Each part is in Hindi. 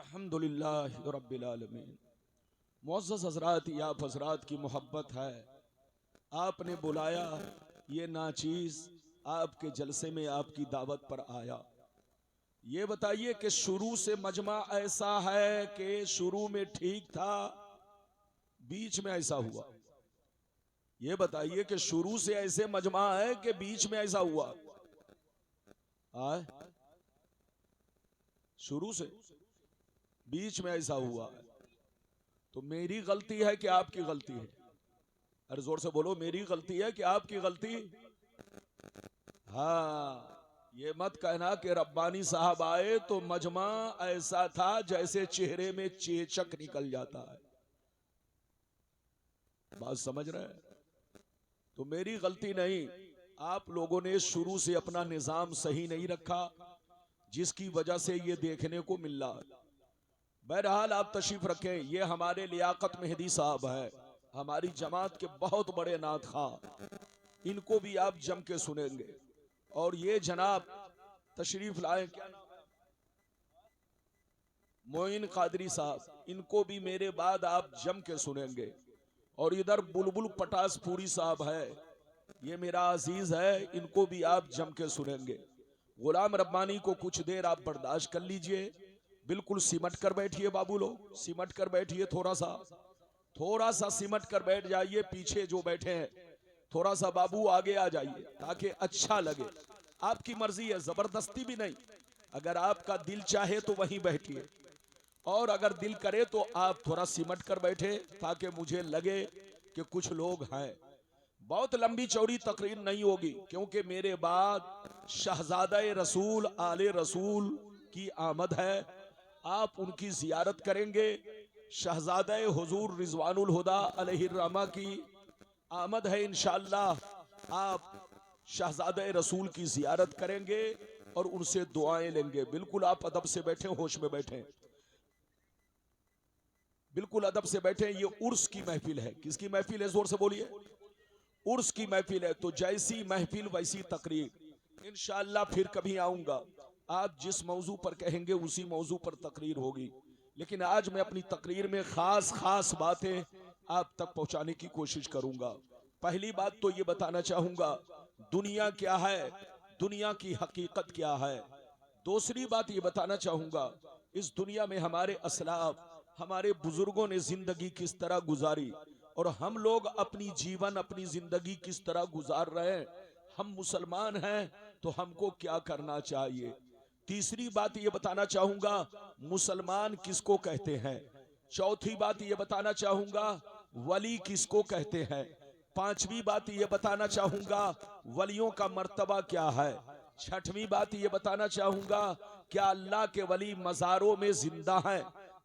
अल्हम्दुलिल्लाह रब्बिल आलमीन। मुअज़्ज़ज़ हज़रात, या हज़रात की मोहब्बत है, आपने बुलाया, ये नाचीज़ आपके जलसे में आपकी दावत पर आया। ये बताइए कि शुरू से मजमा ऐसा है कि शुरू में ठीक था, बीच में ऐसा हुआ? ये बताइए कि शुरू से ऐसे मजमा है कि बीच में ऐसा हुआ? आए, शुरू से बीच में ऐसा हुआ है तो मेरी गलती है कि आपकी गलती है? अरे जोर से बोलो, मेरी गलती है कि आपकी गलती? हाँ, ये मत कहना कि रब्बानी साहब आए तो मजमा ऐसा था जैसे चेहरे में चेचक निकल जाता है। बात समझ रहे हैं? तो मेरी गलती नहीं, आप लोगों ने शुरू से अपना निजाम सही नहीं रखा, जिसकी वजह से ये देखने को मिल रहा है। बहरहाल आप तशरीफ रखें। ये हमारे लियाकत मेहदी साहब है, हमारी जमात के बहुत बड़े नात खां, इनको भी आप जम के सुनेंगे। और ये जनाब तशरीफ लाए, क्या नाम है, मोइन कादरी साहब, इनको भी मेरे बाद आप जम के सुनेंगे। और इधर बुलबुल पटासपुरी साहब है, ये मेरा अजीज है, इनको भी आप जम के सुनेंगे। गुलाम रब्बानी को कुछ देर आप बर्दाश्त कर लीजिए, बिल्कुल सिमट कर बैठिए बाबू लोग, सिमट कर बैठिए, थोड़ा सा सिमट कर बैठ जाइए। पीछे जो बैठे हैं थोड़ा सा बाबू आगे आ जाइए ताकि अच्छा लगे। आपकी मर्जी है, जबरदस्ती भी नहीं। अगर आपका दिल चाहे तो वहीं बैठिए, और अगर दिल करे तो आप थोड़ा सिमट कर बैठे ताकि मुझे लगे कि कुछ लोग हैं। बहुत लंबी चौड़ी तकरीर नहीं होगी, क्योंकि मेरे बाद शहजादा रसूल आले रसूल की आमद है। आप उनकी जियारत करेंगे। शहजादा हुजूर रिजवानुल हुदा अलैहिर्रहमा की आमद है। इंशाअल्लाह आप शहजादा रसूल की जियारत करेंगे और उनसे दुआएं लेंगे। बिल्कुल आप अदब से बैठे, होश में बैठे, बिल्कुल अदब से बैठे। ये उर्स की महफिल है। किसकी महफिल है? जोर से बोलिए। उर्स की महफिल है, तो जैसी महफिल वैसी तकरीर। इंशाअल्लाह फिर कभी आऊंगा, आप जिस मौजू पर कहेंगे उसी मौजू पर तकरीर होगी। लेकिन आज मैं अपनी तकरीर में खास खास बातें आप तक पहुंचाने की कोशिश करूंगा। पहली बात तो ये बताना चाहूंगा, दुनिया क्या है, दुनिया की हकीकत क्या है। दूसरी बात ये बताना चाहूंगा, इस दुनिया में हमारे असलाफ, हमारे बुजुर्गों ने जिंदगी किस तरह गुजारी और हम लोग अपनी जीवन, अपनी जिंदगी किस तरह गुजार रहे हैं। हम मुसलमान हैं तो हमको क्या करना चाहिए। तीसरी बात ये बताना चाहूंगा, मुसलमान किसको कहते हैं। चौथी बात ये बताना चाहूंगा, वली किसको कहते हैं। पांचवी बात ये बताना चाहूंगा, वलियों का मर्तबा क्या है। छठवीं बात ये बताना चाहूंगा, क्या अल्लाह के वली मज़ारों में जिंदा हैं,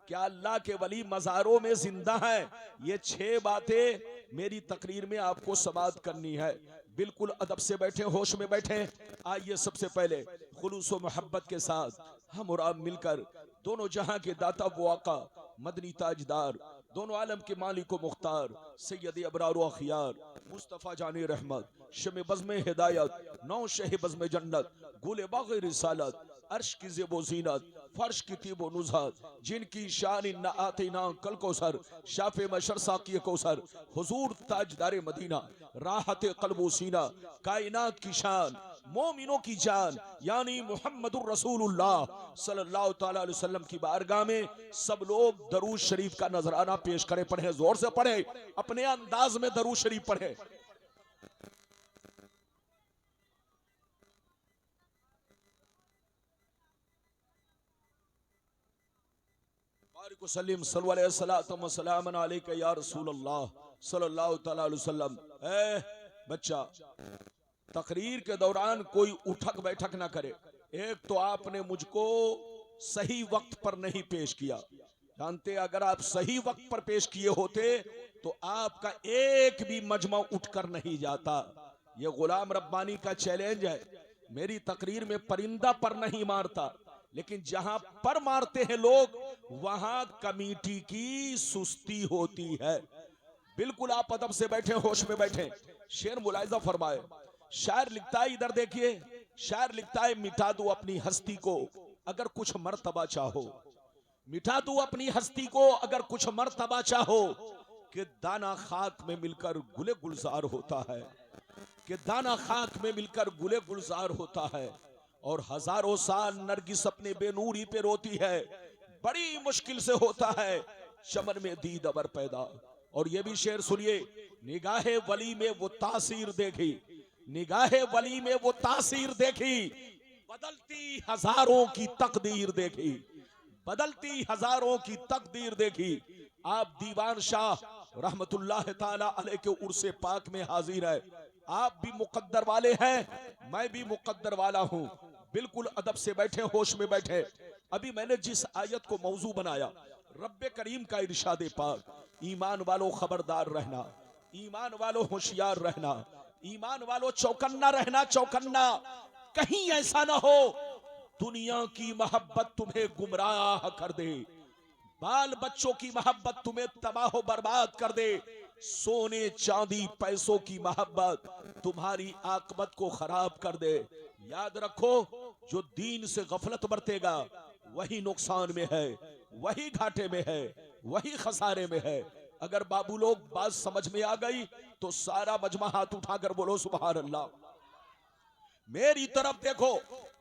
क्या अल्लाह के वली मज़ारों में जिंदा हैं। ये 6 बातें मेरी तकरीर में आपको समाअत करनी है। बिल्कुल अदब से बैठे, होश में बैठे। आइए सबसे पहले खुलूस व मोहब्बत के साथ हम और आप मिलकर दोनों जहां के दाता वो आका, मदनी ताजदार, दोनों आलम के मालिक व मुख्तार, सैयद अबरार व अखियार, मुस्तफ़ा जाने रहमत, शमे बज़्म हिदायत, नौ शह बज़्म जन्नत, गुले बाग़ रिसालत, अर्श की ज़ेबो ज़ीनत, फर्श की तीबो नुज़हत, जिनकी शान न आते ना कल कौसर, शाफे मशर साकी कौसर, हुजूर ताजदारे मदीना, राहत क़ल्बो सीना, कायनात की शान, मोमिनों की जान, यानी मुहम्मदुर रसूलुल्लाह सल्लल्लाहु तआला अलैहि वसल्लम की बारगाह में सब लोग दरूद शरीफ का नजराना पेश करें। पढ़े, जोर से पढ़े, अपने अंदाज में दरूद शरीफ पढ़े। सलीम सल्लल्लाहु अलैहि या रसूल अल्लाह सल्लल्लाहु तआला अलैहि वसल्लम। बच्चा, तकरीर के दौरान कोई उठक बैठक ना करे। एक तो आपने मुझको सही वक्त पर नहीं पेश किया। जानते, अगर आप सही वक्त पर पेश किए होते तो आपका एक भी मजमा उठकर नहीं जाता। ये गुलाम रब्बानी का चैलेंज है। मेरी तकरीर में परिंदा पर नहीं मारता, लेकिन जहां पर मारते हैं लोग वहां कमेटी की सुस्ती होती है। बिल्कुल आप अदब से बैठे, होश में बैठे। शेर मुलायजा फरमाए। शायर लिखता है, इधर देखिए, शायर लिखता है, मिटा दो अपनी हस्ती को अगर कुछ मर्तबा चाहो, मिटा दू अपनी हस्ती को अगर कुछ मर्तबा चाहो, कि दाना खाक में मिलकर गुले गुलजार होता है, कि दाना खाक में मिलकर गुले गुलजार होता है। और हजारों साल नरगिस अपने बेनूरी पे रोती है, बड़ी मुश्किल से होता है चमन में दीद अबर पैदा। और ये भी शेर सुनिए, निगाहे वली में वो तासीर देखी, निगाहे वली में वो तासीर देखी, बदलती हजारों की तकदीर देखी, बदलती हजारों की तकदीर देखी। आप दीवान शाह रहमतुल्लाह ताला अलैह के उर्से पाक में हाजिर है। आप भी मुकद्दर वाले हैं, मैं भी मुकद्दर वाला हूं। बिल्कुल अदब से बैठे, होश में बैठे। अभी मैंने जिस आयत को मौजू बनाया, रब्बे करीम का इरशाद पाक, ईमान वालों खबरदार रहना, ईमान वालों होशियार रहना, ईमान वालों चौकन्ना रहना, चौकन्ना। कहीं ऐसा ना हो दुनिया की मोहब्बत तुम्हें गुमराह कर दे, बाल बच्चों की मोहब्बत तुम्हें तबाह बर्बाद कर दे, सोने चांदी पैसों की मोहब्बत तुम्हारी आकबत को खराब कर दे। याद रखो, जो दीन से गफलत बरतेगा वही नुकसान में है, वही घाटे में है, वही खसारे में है। अगर बाबू लोग बात समझ में आ गई तो सारा मजमा हाथ उठाकर बोलो सुभान अल्लाह। मेरी तरफ देखो,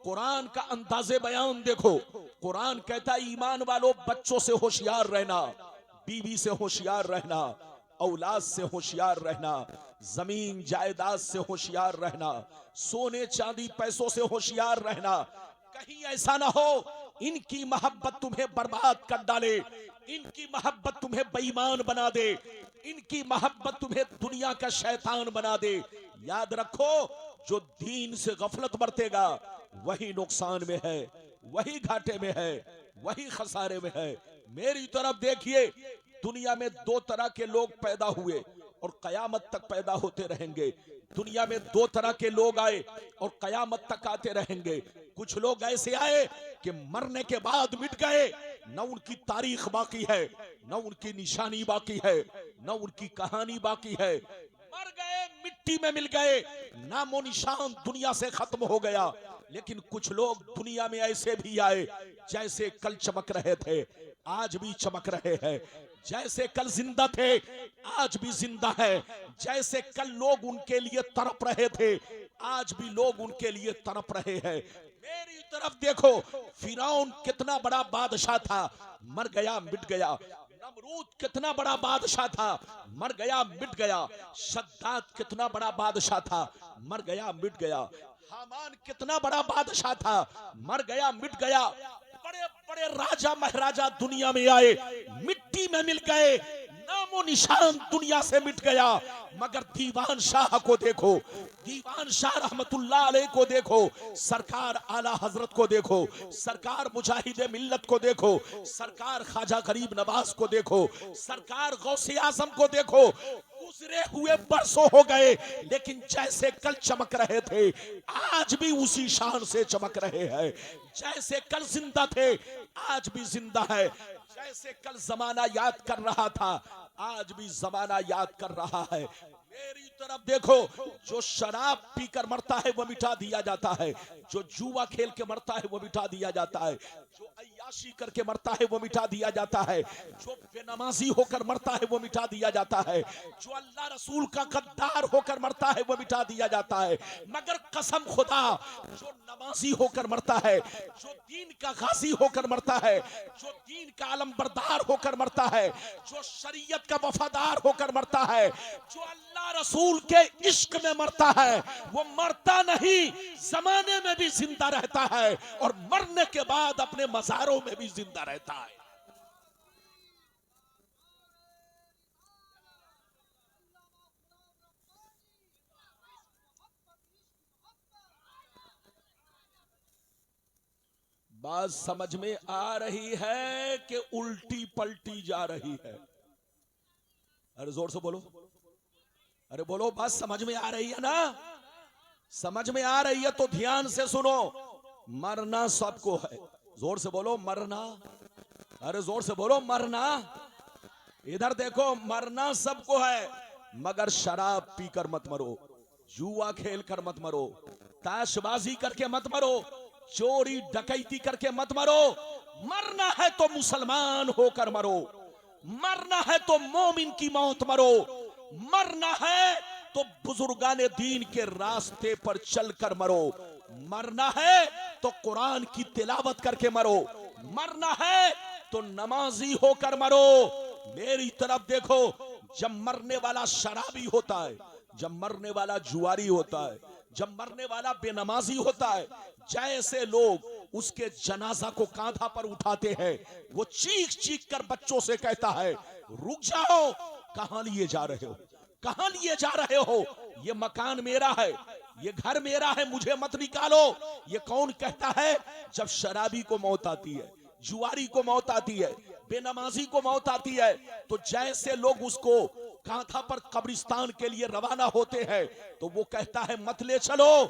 कुरान का अंदाजे बयान देखो। कुरान कहता है ईमान वालों बच्चों से होशियार रहना, बीवी से होशियार रहना, औलाद से होशियार रहना, जमीन जायदाद से होशियार रहना, सोने चांदी पैसों से होशियार रहना। कहीं ऐसा ना हो इनकी मोहब्बत तुम्हें बर्बाद कर डाले, इनकी मोहब्बत तुम्हें बेईमान बना दे, इनकी मोहब्बत तुम्हें दुनिया का शैतान बना दे। याद रखो, जो दीन से गफलत बरतेगा वही नुकसान में है, वही घाटे में है, वही खसारे में है। मेरी तरफ देखिए, दुनिया में दो तरह के लोग पैदा हुए और कयामत तक पैदा होते रहेंगे। दुनिया में दो तरह के लोग आए और कयामत तक आते रहेंगे। कुछ लोग ऐसे आए कि मरने के बाद मिट गए, न उनकी तारीख बाकी है, न उनकी निशानी बाकी है, न उनकी कहानी बाकी है। मर गए, मिट्टी में मिल गए, नामो निशान दुनिया से खत्म हो गया। लेकिन कुछ लोग दुनिया में ऐसे भी आए जैसे कल चमक रहे थे, आज भी चमक रहे हैं, जैसे कल जिंदा थे आज भी जिंदा है, जैसे कल लोग उनके लिए तड़प रहे थे आज भी लोग उनके लिए तड़प रहे हैं। मेरी तरफ देखो, फिरौन कितना बड़ा बादशाह था, मर गया मिट गया। नमरूद कितना बड़ा बादशाह था, मर गया मिट गया। शद्दाद कितना बड़ा बादशाह था, मर गया मिट गया। हामान कितना बड़ा बादशाह था, मर गया मिट गया। बड़े बड़े राजा महाराजा दुनिया में आए, मिट्टी में मिल गए, नामो निशान दुनिया से मिट गया। मगर दीवान शाह को देखो, दीवान शाह रहमतुल्लाह अलैह को देखो, सरकार आला हजरत को देखो, सरकार मुजाहिद मिल्लत को देखो, सरकार ख्वाजा गरीब नवाज को देखो, सरकार गौसे आजम को देखो। गुजरे हुए बरसों हो गए, लेकिन जैसे कल चमक रहे थे आज भी उसी शान से चमक रहे हैं। जैसे कल जिंदा थे आज भी जिंदा है, जैसे कल जमाना याद कर रहा था आज भी जमाना याद कर रहा है। मेरी तरफ देखो, जो शराब पीकर मरता है वो मिटा दिया जाता है, जो जुआ खेल के मरता है वो मिटा दिया जाता है, जो अय्याशी करके मरता है वो मिटा दिया जाता है, जो बेनमाजी होकर मरता है वो मिटा दिया जाता है, जो अल्लाह रसूल का गद्दार होकर मरता है वो मिटा दिया जाता है। मगर कसम खुदा, जो नमाजी होकर मरता है, जो दीन का गाजी होकर मरता है, जो दीन का अलमबरदार होकर मरता है, जो शरीयत का वफादार होकर मरता है, जो अल्लाह रसूल के इश्क में मरता है, वो मरता नहीं, जमाने में भी जिंदा रहता है और मरने के बाद अपने मज़ारों में भी जिंदा रहता है। बात समझ में आ रही है कि उल्टी पलटी जा रही है? अरे जोर से बोलो, अरे बोलो, बात समझ में आ रही है ना? समझ में आ रही है तो ध्यान से सुनो। मरना सबको है, जोर से बोलो मरना। अरे जोर से बोलो मरना। इधर देखो, मरना सबको है, मगर शराब पीकर मत मरो, जुआ खेल कर मत मरो, ताशबाजी करके मत मरो, चोरी डकैती करके मत मरो, मरना है तो मुसलमान होकर मरो, मरना है तो मोमिन की मौत मरो, मरना है तो बुजुर्गाने दीन के रास्ते पर चलकर मरो, मरना है तो कुरान की तिलावत करके मरो, मरना है तो नमाजी होकर मरो। मेरी तरफ देखो, जब मरने वाला शराबी होता है, जब मरने वाला जुआरी होता है, जब मरने वाला बेनमाजी होता है, जैसे लोग उसके जनाजा को कांधा पर उठाते हैं, वो चीख चीख कर बच्चों से कहता है रुक जाओ, कहां लिए जा रहे हो, कहां लिए जा रहे हो, ये मकान मेरा है, ये घर मेरा है, मुझे मत निकालो। ये कौन कहता है? जब शराबी को मौत आती है, जुआरी को मौत आती है, बेनमाजी को मौत आती है, तो जैसे लोग उसको कांधा पर कब्रिस्तान के लिए रवाना होते हैं, तो वो कहता है मत ले चलो,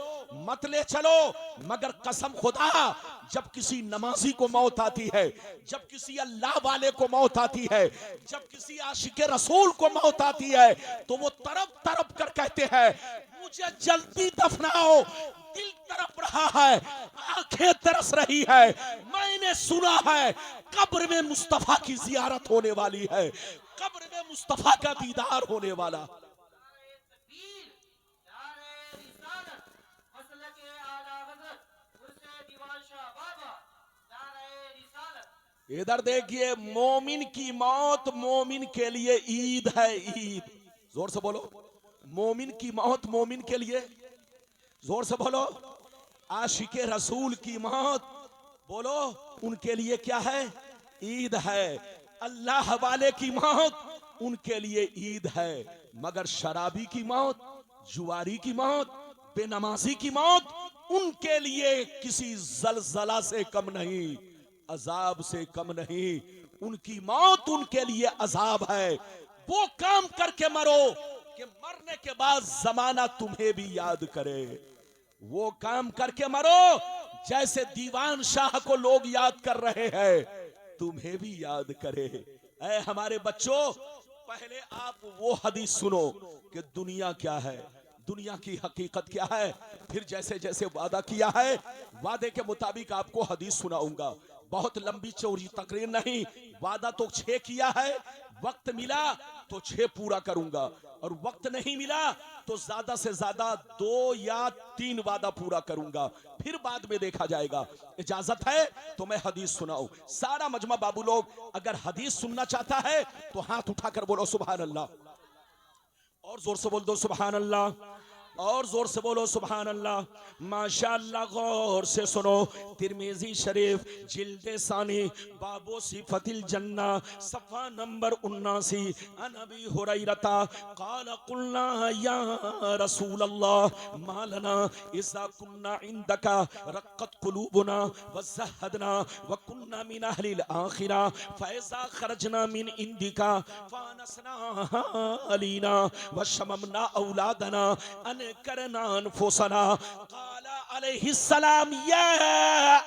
मत ले चलो। मगर कसम खुदा, जब किसी नमाजी को मौत आती है, जब किसी अल्लाह वाले को मौत आती है, जब किसी आशिक रसूल को मौत आती है, तो वो तरफ तरफ कर कहते हैं मुझे जल्दी दफनाओ, दिल तड़प रहा है, आंखें तरस रही है, मैंने सुना है कब्र में मुस्तफा की जियारत होने वाली है, कब्र में मुस्तफा का दीदार होने वाला। इधर देखिए, मोमिन की मौत मोमिन के लिए ईद है, ईद। जोर से बोलो, मोमिन की मौत मोमिन के लिए, जोर से बोलो। आशिके रसूल की मौत, बोलो, उनके लिए क्या है? ईद है। अल्लाह वाले की मौत उनके लिए ईद है। मगर शराबी की मौत, जुआरी की मौत, बेनमाजी की मौत उनके लिए किसी जलजला से कम नहीं, अजाब से कम नहीं। उनकी मौत उनके लिए अजाब है। वो काम करके मरो कि मरने के बाद जमाना तुम्हें भी याद करे। वो काम करके मरो जैसे दीवान शाह को लोग याद कर रहे हैं, तुम्हें भी याद करे। ऐ हमारे बच्चों, पहले आप वो हदीस सुनो कि दुनिया क्या है, दुनिया की हकीकत क्या है। फिर जैसे जैसे वादा किया है, वादे के मुताबिक आपको हदीस सुनाऊंगा। बहुत लंबी चौड़ी तकरीर नहीं, वादा तो 6 किया है, वक्त मिला तो 6 पूरा करूंगा, और वक्त नहीं मिला तो ज्यादा से ज्यादा 2 या 3 वादा पूरा करूंगा, फिर बाद में देखा जाएगा। इजाजत है तो मैं हदीस सुनाऊं। सारा मजमा बाबू लोग अगर हदीस सुनना चाहता है तो हाथ उठाकर बोलो सुभान अल्लाह, और जोर से बोल दो सुभान अल्लाह, और जोर से बोलो सुभान अल्लाह। माशाअल्लाह, गौर से सुनो। तिरमिजी शरीफ जिल्दे सानी बाबो सिफतिल जन्ना सफा नंबर 79, अन अबी हुरैरता क़ाल क़ुलना या रसूल अल्लाह मा लना इज़ा कुन्ना इंदका रक़्क़त क़ुलूबुना व ज़हदना व कुन्ना मिन अहलिल आखिरा फ़इज़ा खरजना मिन इंदिका फ़ानसना अलीना व शममना औलादना करना अनफुसना। क़ाला अलैहिस्सलाम या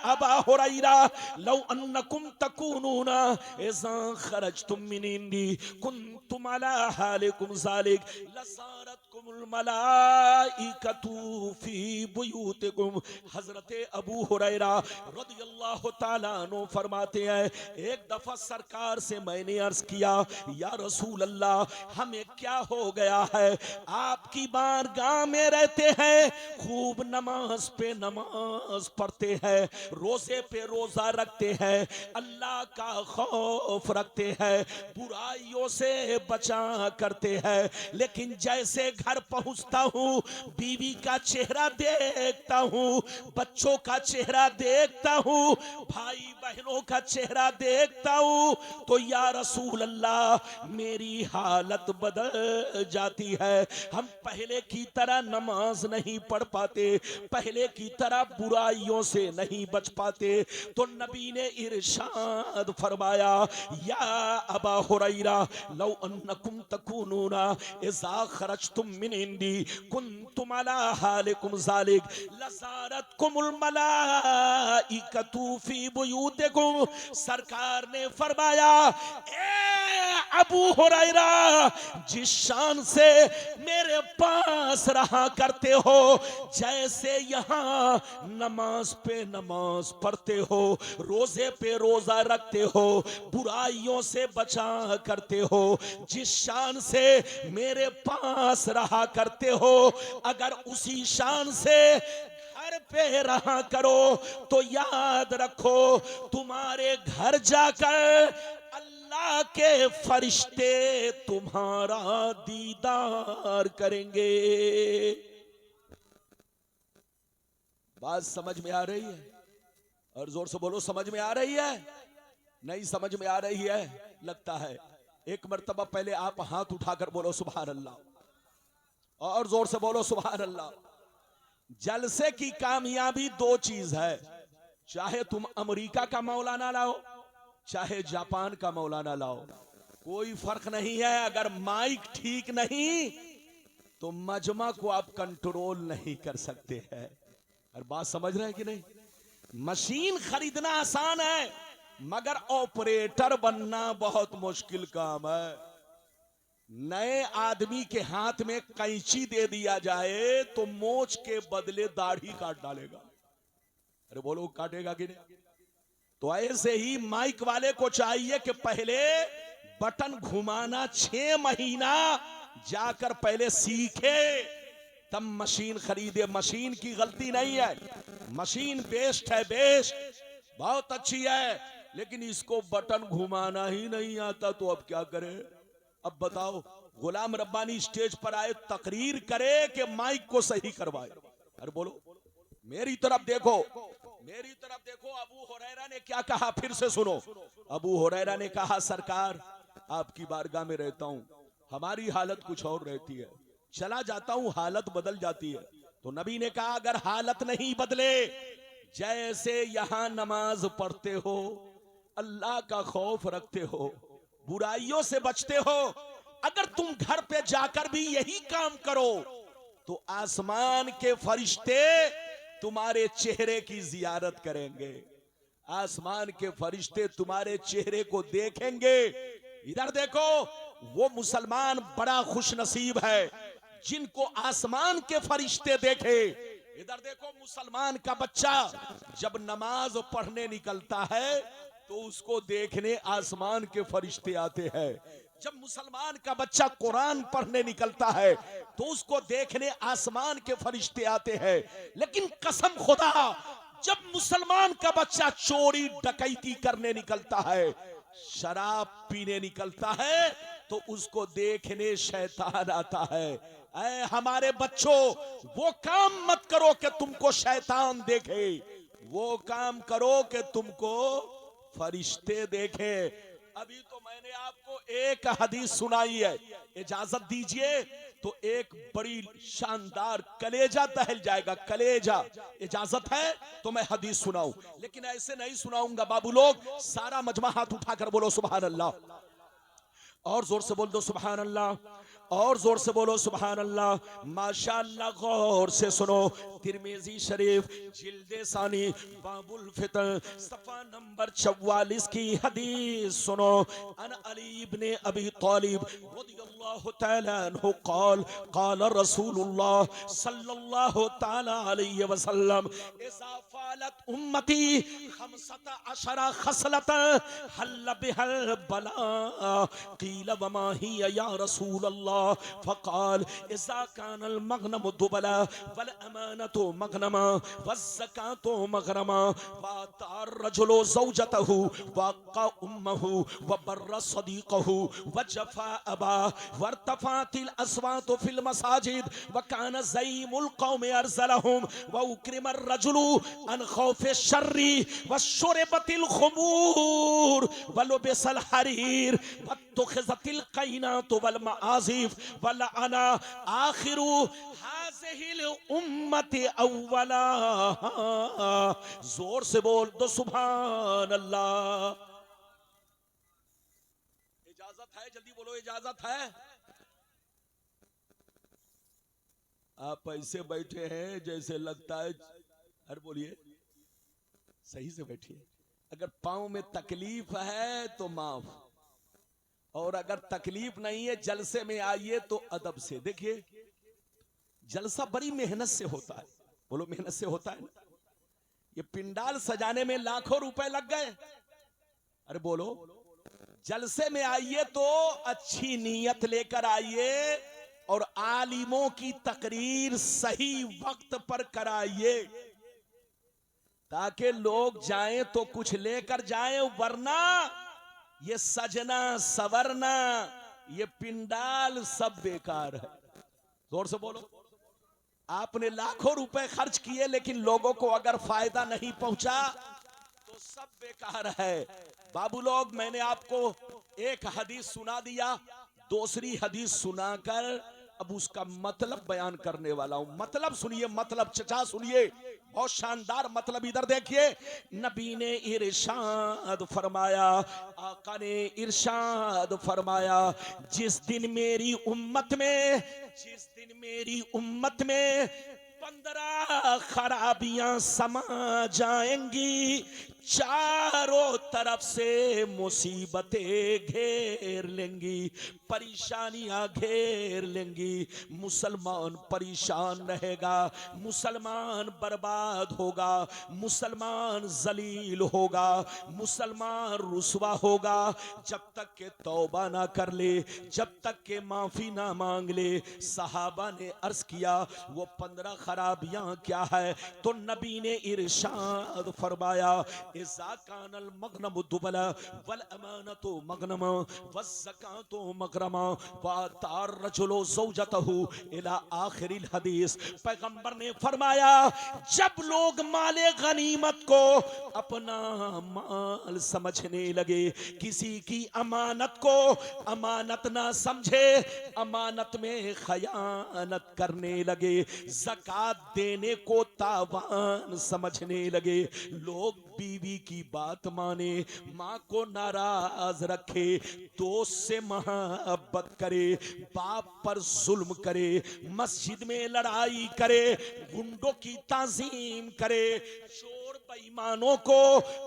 अबा हुरैरा लौ अन्नकुम तकूनूना इज़ा खरजतुम मिन इंदी कुन्तुम अला हालिकुम ज़ालिक लज़ारतकुमुल मलाइकतु फी बुयूतिकुम। हज़रत अबू हुरैरा रज़ियल्लाहु ताला अन्हु फरमाते हैं, एक दफा सरकार से मैंने अर्ज किया, या रसूल अल्लाह, हमें क्या हो गया है, आपकी बारगाह में रहते हैं, खूब नमाज पे नमाज पढ़ते हैं, रोजे पे रोजा रखते हैं, अल्लाह का खौफ रखते हैं, बुराइयों से बचा करते हैं, लेकिन जैसे घर पहुंचता हूं, बीवी का चेहरा देखता हूं, बच्चों का चेहरा देखता हूं, भाई बहनों का चेहरा देखता हूं, तो या रसूल अल्लाह मेरी हालत बदल जाती है। हम पहले की तरह नमाज नहीं पढ़ पाते, पहले की तरह बुराइयों से नहीं बच पाते। तो नबी ने इरशाद फरमाया, या अबा हुरैरा लौ अन्नकुम तकूनूना इज़ा खरजतुम मिन इंदी कुन्तुम अला हालिकुम ज़ालिक लज़ारतकुमुल मलाइकतु फी बुयूतिकुम। सरकार ने फरमाया, ए अबू हुरैरा जिस शान से मेरे पास रहा करते हो, जैसे यहाँ नमाज पे नमाज पढ़ते हो, रोजे पे रोजा रखते हो, बुराइयों से बचा करते हो, जिस शान से मेरे पास रहा करते हो, अगर उसी शान से घर पे रहा करो तो याद रखो तुम्हारे घर जाकर अल्लाह के फरिश्ते तुम्हारा दीदार करेंगे। बात समझ में आ रही है? और जोर से बोलो, समझ में आ रही है? नहीं समझ में आ रही है लगता है। एक मर्तबा पहले आप हाथ उठाकर बोलो सुभान अल्लाह, और जोर से बोलो सुभान अल्लाह। जलसे की कामयाबी दो चीज है, चाहे तुम अमेरिका का मौलाना लाओ, चाहे जापान का मौलाना लाओ, कोई फर्क नहीं है। अगर माइक ठीक नहीं तो मजमा को आप कंट्रोल नहीं कर सकते हैं। और बात समझ रहे हैं कि नहीं? मशीन खरीदना आसान है, मगर ऑपरेटर बनना बहुत मुश्किल काम है। नए आदमी के हाथ में कैंची दे दिया जाए तो मोच के बदले दाढ़ी काट डालेगा। अरे बोलो, काटेगा कि नहीं? तो ऐसे ही माइक वाले को चाहिए कि पहले बटन घुमाना 6 महीना जाकर पहले सीखे, तब मशीन खरीदे। मशीन की गलती नहीं है, मशीन बेस्ट है, बेस्ट बहुत अच्छी है, लेकिन इसको बटन घुमाना ही नहीं आता तो अब क्या करे? अब बताओ, गुलाम रब्बानी स्टेज पर आए, तकरीर करे कि माइक को सही करवाए? अरे बोलो, मेरी तरफ देखो, मेरी तरफ देखो। अबू हुरैरा ने क्या कहा, फिर से सुनो। अबू हुरैरा ने कहा, सरकार आपकी बारगाह में रहता हूं, हमारी हालत कुछ और रहती है, चला जाता हूं हालत बदल जाती है। तो नबी ने कहा, अगर हालत नहीं बदले, जैसे यहां नमाज पढ़ते हो, अल्लाह का खौफ रखते हो, बुराइयों से बचते हो, अगर तुम घर पे जाकर भी यही काम करो तो आसमान के फरिश्ते तुम्हारे चेहरे की जियारत करेंगे, आसमान के फरिश्ते तुम्हारे चेहरे को देखेंगे। इधर देखो, वो मुसलमान बड़ा खुश नसीब है जिनको आसमान के फरिश्ते देखे। इधर देखो, मुसलमान का बच्चा जब नमाज पढ़ने निकलता है तो उसको देखने आसमान के फरिश्ते आते हैं। जब मुसलमान का बच्चा कुरान पढ़ने निकलता है तो उसको देखने आसमान के फरिश्ते आते हैं। लेकिन कसम खुदा, जब मुसलमान का बच्चा चोरी डकैती करने निकलता है, शराब पीने निकलता है, तो उसको देखने शैतान आता है। ऐ हमारे बच्चों, वो काम मत करो कि तुमको शैतान देखे, वो काम करो कि तुमको फरिश्ते देखे। अभी तो मैंने आपको एक हदीस सुनाई है, इजाजत दीजिए तो एक बड़ी शानदार, कलेजा दहल जाएगा, कलेजा। इजाजत है तो मैं हदीस सुनाऊं, लेकिन ऐसे नहीं सुनाऊंगा बाबू लोग। सारा मजमा हाथ उठाकर बोलो सुभान अल्लाह, और जोर से बोल दो सुभान अल्लाह, और जोर से बोलो सुभान अल्लाह। माशाअल्लाह, गौर से सुनो। तिरमिजी शरीफ जिल्दे सानी बाबुल फितर सफा नंबर 44 की हदीस सुनो। अन अली इब्ने अबी तालिब रदियल्लाहु तआला अन्हु क़ाल क़ाल रसूलुल्लाह सल्लल्लाहु तआला अलैहि वसल्लम इज़ा फ़ालत उम्मती 15 खसलत हल बिहल बला क़ील वमा हिया या रसूल अल्लाह फ़क़ाल इज़ा कानल मग़नम दुबला वल अमानतु मग़नमा वज़्ज़कातु मग़रमा वअतार रजुलु ज़ौजतहु वअक़ा उम्महु वबर्र सदीक़हु वजफ़ा अबा वर्तफ़ातिल अस्वातु फ़िल मसाजिद वकान ज़ईमुल क़ौमि अरज़लहुम वउक्रिमर रजुलु अन ख़ौफ़ि शर्रि वशुरिबतिल ख़ुमूर वलुबिसल हरीर वत्तुख़िज़तिल क़ैनातु वल मआज़िफ़ वलअना आखिरु हाज़िहिल उम्मति अव्वला। जोर से बोल दो सुभान अल्लाह। इजाजत है? जल्दी बोलो, इजाजत है? आप ऐसे बैठे हैं जैसे लगता है, अरे बोलिए, सही से बैठिए। अगर पांव में तकलीफ है तो माफ, और अगर तकलीफ नहीं है जलसे में आइए तो अदब से। देखिए जलसा बड़ी मेहनत से होता है, बोलो मेहनत से होता है ना। ये पिंडाल सजाने में लाखों रुपए लग गए, अरे बोलो। जलसे में आइए तो अच्छी नीयत लेकर आइए और आलिमों की तकरीर सही वक्त पर कराइए, ताकि लोग जाएं तो कुछ लेकर जाएं, वरना ये सजना सवरना ये पिंडाल सब बेकार है। जोर से बोलो। आपने लाखों रुपए खर्च किए लेकिन लोगों को अगर फायदा नहीं पहुंचा तो सब बेकार है। बाबू लोग, मैंने आपको एक हदीस सुना दिया, दूसरी हदीस सुनाकर अब उसका मतलब बयान करने वाला हूं। मतलब सुनिए, मतलब चचा सुनिए, बहुत शानदार मतलब। इधर देखिए, नबी ने इरशाद फरमाया, आका ने इरशाद फरमाया, जिस दिन मेरी उम्मत में 15 खराबियां समा जाएंगी, चारों तरफ से मुसीबतें घेर लेंगी, परेशानियां घेर लेंगी। मुसलमान परेशान रहेगा, मुसलमान बर्बाद होगा, मुसलमान जलील होगा, मुसलमान रुसवा होगा, जब तक के तौबा ना कर ले, जब तक के माफी ना मांग ले। सहाबा ने अर्ज किया वो 15 खराबियां क्या है? तो नबी ने इरशाद फरमाया, इज़ा कानल मगनम दुबला वल अमानतु मगनम वज़ ज़कातु मगरमा व तार रजुलु ज़ौजतहु इला आखिरिल हदीस। पैगंबर ने फरमाया, जब लोग माले गनीमत को अपना माल समझने लगे, किसी की अमानत को अमानत ना समझे, अमानत में खयानत करने लगे, ज़कात देने को तावान समझने लगे, लोग बीवी की बात माने, माँ को नाराज रखे, दोस्त से मोहब्बत करे, बाप पर जुल्म करे, मस्जिद में लड़ाई करे, गुंडों की ताजीम करे, चोर बेईमानों को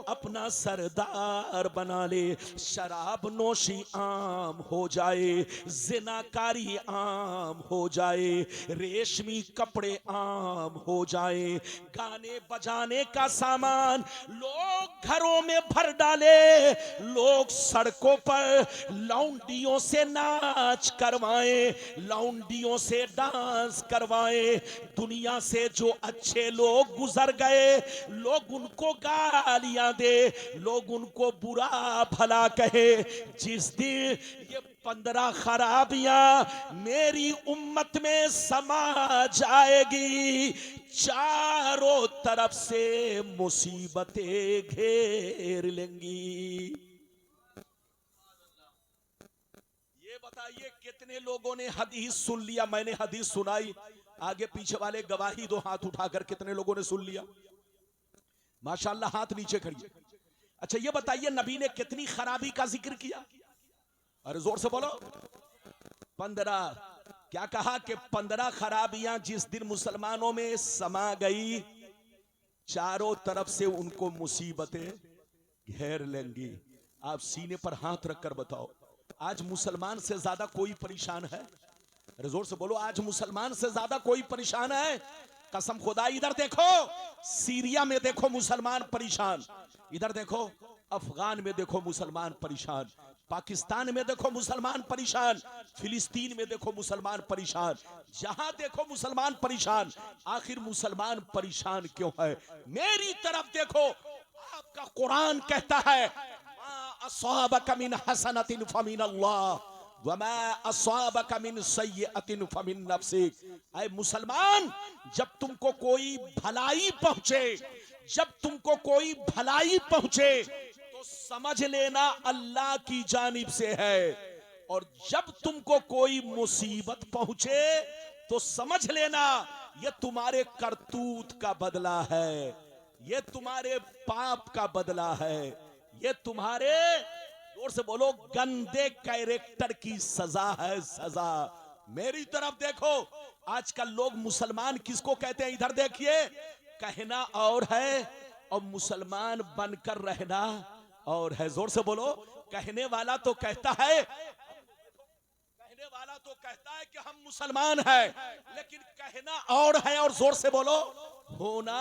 अपना सरदार बना ले, शराब नोशी आम हो जाए, जिनाकारी आम हो जाए, रेशमी कपड़े आम हो जाए, गाने बजाने का सामान लोग घरों में भर डाले, लोग सड़कों पर लौंडियों से नाच करवाएं, लौंडियों से डांस करवाएं। दुनिया से जो अच्छे लोग गुजर गए, लोग उनको गालियां दे, लोग उनको बुरा भला कहे। जिस दिन ये 15 खराबियां मेरी उम्मत में समा जाएगी, चारों तरफ से मुसीबतें घेर लेंगी। ये बताइए कितने लोगों ने हदीस सुन लिया? मैंने हदीस सुनाई, आगे पीछे वाले गवाही दो हाथ उठाकर, कितने लोगों ने सुन लिया? माशाअल्लाह, हाथ नीचे करिए। अच्छा ये बताइए नबी ने कितनी खराबी का जिक्र किया? अरे जोर से बोलो। 15। क्या कहा कि 15 खराबियां जिस दिन मुसलमानों में समा गई, चारों तरफ से उनको मुसीबतें घेर लेंगी। आप सीने पर हाथ रखकर बताओ, आज मुसलमान से ज्यादा कोई परेशान है? अरे जोर से बोलो, आज मुसलमान से ज्यादा कोई परेशान है? कसम खुदा। इधर देखो, सीरिया में देखो मुसलमान परेशान, इधर देखो अफगान में देखो मुसलमान परेशान, पाकिस्तान में देखो मुसलमान परेशान, फिलिस्तीन में देखो मुसलमान परेशान, जहां देखो मुसलमान परेशान। आखिर मुसलमान परेशान क्यों है? मेरी तरफ देखो, आपका कुरान कहता है, मा अस्वाबक मिन हसनतिन फमिनल्लाह वमा अस्वाबक मिन सय्यतिन फमिन नफ्सिक। ऐ मुसलमान, जब तुमको कोई भलाई पहुंचे, जब तुमको कोई भलाई पहुंचे तो समझ लेना अल्लाह की जानिब से है, और जब तुमको कोई मुसीबत पहुंचे तो समझ लेना ये तुम्हारे करतूत का बदला है, ये तुम्हारे पाप का बदला है, ये तुम्हारे, जोर से बोलो, गंदे कैरेक्टर की सजा है, सजा। मेरी तरफ देखो, आजकल लोग मुसलमान किसको कहते हैं? इधर देखिए, कहना और है और मुसलमान बनकर रहना और है। जोर से बोलो। कहने वाला तो कहता है तो कहता है कि हम मुसलमान हैं, लेकिन कहना और है और जोर से बोलो होना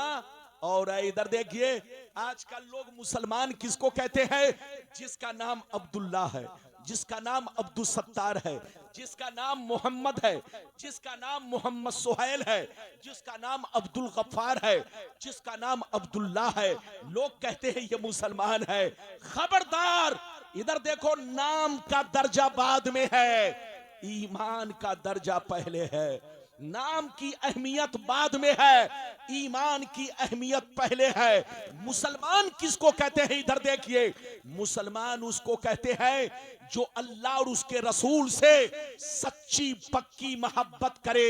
और है। इधर देखिए आजकल लोग मुसलमान किसको कहते हैं? जिसका नाम अब्दुल्ला है, जिसका नाम अब्दुल सत्तार है, जिसका नाम मोहम्मद है, जिसका नाम मोहम्मद सुहैल है, जिसका नाम अब्दुल गफ्फार है, जिसका नाम अब्दुल्ला है, लोग कहते हैं ये मुसलमान है। खबरदार, इधर देखो, नाम का दर्जा बाद में है, ईमान का दर्जा पहले है। नाम की अहमियत बाद में है, ईमान की अहमियत पहले है। मुसलमान किसको कहते हैं? इधर देखिए, मुसलमान उसको कहते हैं जो अल्लाह और उसके रसूल से सच्ची पक्की मोहब्बत करे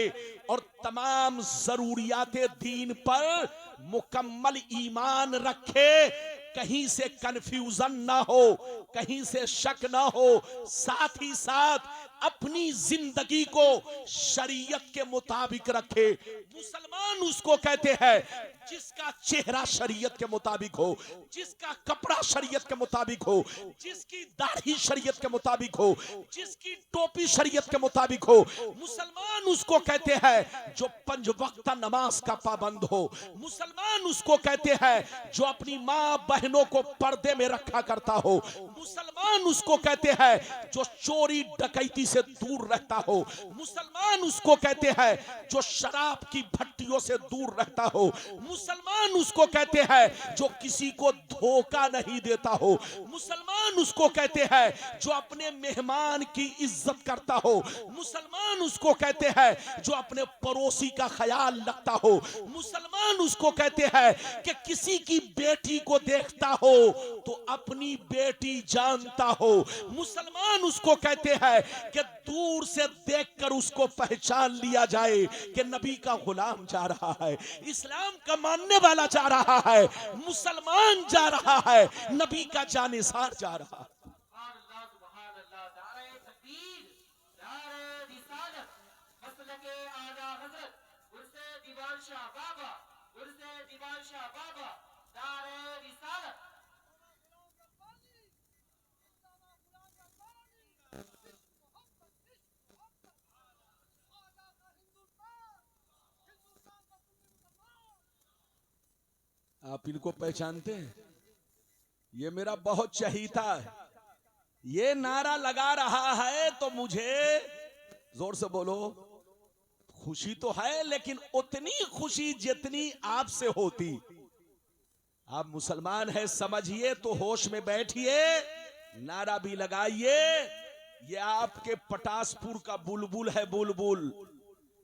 और तमाम जरूरियात दीन पर मुकम्मल ईमान रखे, कहीं से कंफ्यूजन ना हो, कहीं से शक ना हो, साथ ही साथ अपनी जिंदगी को शरीयत के मुताबिक रखे। मुसलमान उसको कहते हैं जिसका चेहरा शरीयत के मुताबिक हो, जिसका कपड़ा शरीयत के मुताबिक हो, जिसकी दाढ़ी शरीयत के मुताबिक हो, जिसकी टोपी शरीयत के मुताबिक हो। मुसलमान उसको कहते हैं जो 5 वक्त नमाज का पाबंद हो। मुसलमान उसको कहते हैं जो अपनी मां बहनों को पर्दे में रखा करता हो। मुसलमान उसको कहते हैं जो चोरी डकैती से दूर रहता हो। मुसलमान उसको कहते हैं जो शराब की भट्टियों से दूर रहता हो। मुसलमान उसको कहते हैं जो किसी को धोखा नहीं देता हो। मुसलमान उसको कहते हैं जो अपने मेहमान की इज्जत करता हो। मुसलमान उसको कहते हैं जो अपने पड़ोसी का ख्याल रखता हो। मुसलमान उसको कहते हैं कि किसी की बेटी को देखता हो तो अपनी बेटी जानता हो। मुसलमान उसको कहते हैं कि दूर से देखकर उसको पहचान लिया जाए कि नबी का गुलाम जा रहा है, इस्लाम का मानने वाला जा रहा है, मुसलमान जा रहा है, नबी का जानिसार जा रहा है। आप इनको पहचानते हैं? ये मेरा बहुत चहीता है, ये नारा लगा रहा है तो मुझे, जोर से बोलो, खुशी तो है, लेकिन उतनी खुशी जितनी आपसे होती। आप मुसलमान है समझिए तो होश में बैठिए, नारा भी लगाइए। ये आपके पटासपुर का बुलबुल है, बुलबुल।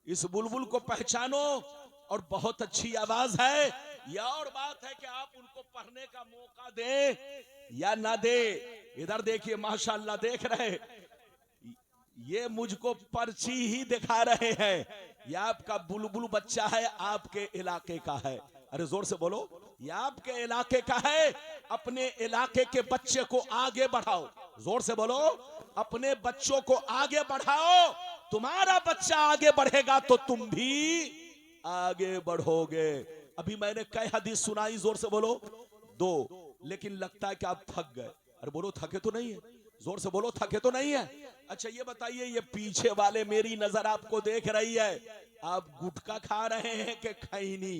इस बुलबुल को पहचानो और बहुत अच्छी आवाज है। यह और बात है कि आप उनको पढ़ने का मौका दें या ना दे। इधर देखिए माशाल्लाह, देख रहे, ये मुझको पर्ची ही दिखा रहे हैं। ये आपका बुलबुल बच्चा है, आपके इलाके का है। अरे जोर से बोलो, ये आपके इलाके का है। अपने इलाके के बच्चे को आगे बढ़ाओ, जोर से बोलो, अपने बच्चों को आगे बढ़ाओ। तुम्हारा बच्चा आगे बढ़ेगा तो तुम भी आगे बढ़ोगे। अभी मैंने कई हदीस सुनाई, जोर से बोलो, 2, लेकिन लगता है कि आप थक गए। अरे बोलो, थके तो नहीं है? जोर से बोलो, थके तो नहीं है? अच्छा ये बताइए, ये पीछे वाले, मेरी नजर आपको देख रही है, आप गुटखा खा रहे हैं कि खैनी?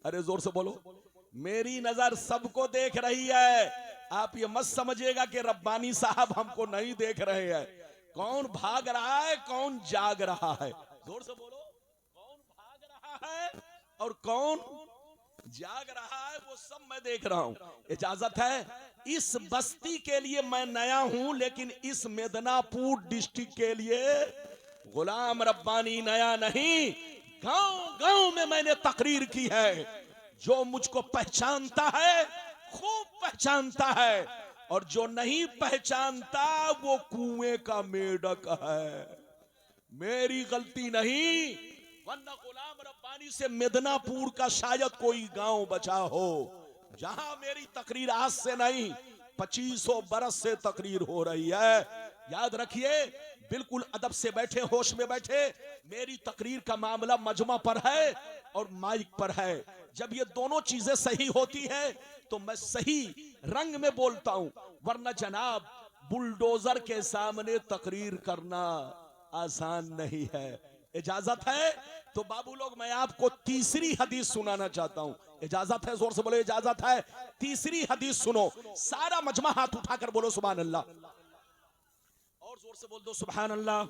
अरे जोर से बोलो, मेरी नजर सबको देख रही है। आप ये मत समझिएगा कि रब्बानी साहब हमको नहीं देख रहे हैं। कौन भाग रहा है, कौन जाग रहा है? जोर से बोलो, कौन भाग रहा है और कौन जाग रहा है, वो सब मैं देख रहा हूं। इजाजत है, इस बस्ती के लिए मैं नया हूं, लेकिन इस मेदनापुर डिस्ट्रिक्ट के लिए गुलाम रब्बानी नया नहीं। गांव गांव में मैंने तकरीर की है। जो मुझको पहचानता है खूब पहचानता है, और जो नहीं पहचानता वो कुएं का मेढक है। मेरी गलती नहीं, वरना गुलाम रब्बानी से मेदनापुर का शायद कोई गांव बचा हो जहां मेरी तकरीर आज से नहीं 2500 बरस से तकरीर हो रही है। याद रखिए, बिल्कुल अदब से बैठे, होश में बैठे। मेरी तकरीर का मामला मजमा पर है और माइक पर है। जब ये दोनों चीजें सही होती है तो मैं सही रंग में बोलता हूं, वरना जनाब बुलडोजर के सामने तकरीर करना आसान नहीं है। इजाजत है तो बाबू लोग मैं आपको तीसरी हदीस सुनाना चाहता हूं। इजाजत है? जोर से बोलो इजाजत है। तीसरी हदीस सुनो। सारा मजमा हाथ उठाकर बोलो सुभान अल्लाह। और जोर से बोल दो सुभान अल्लाह।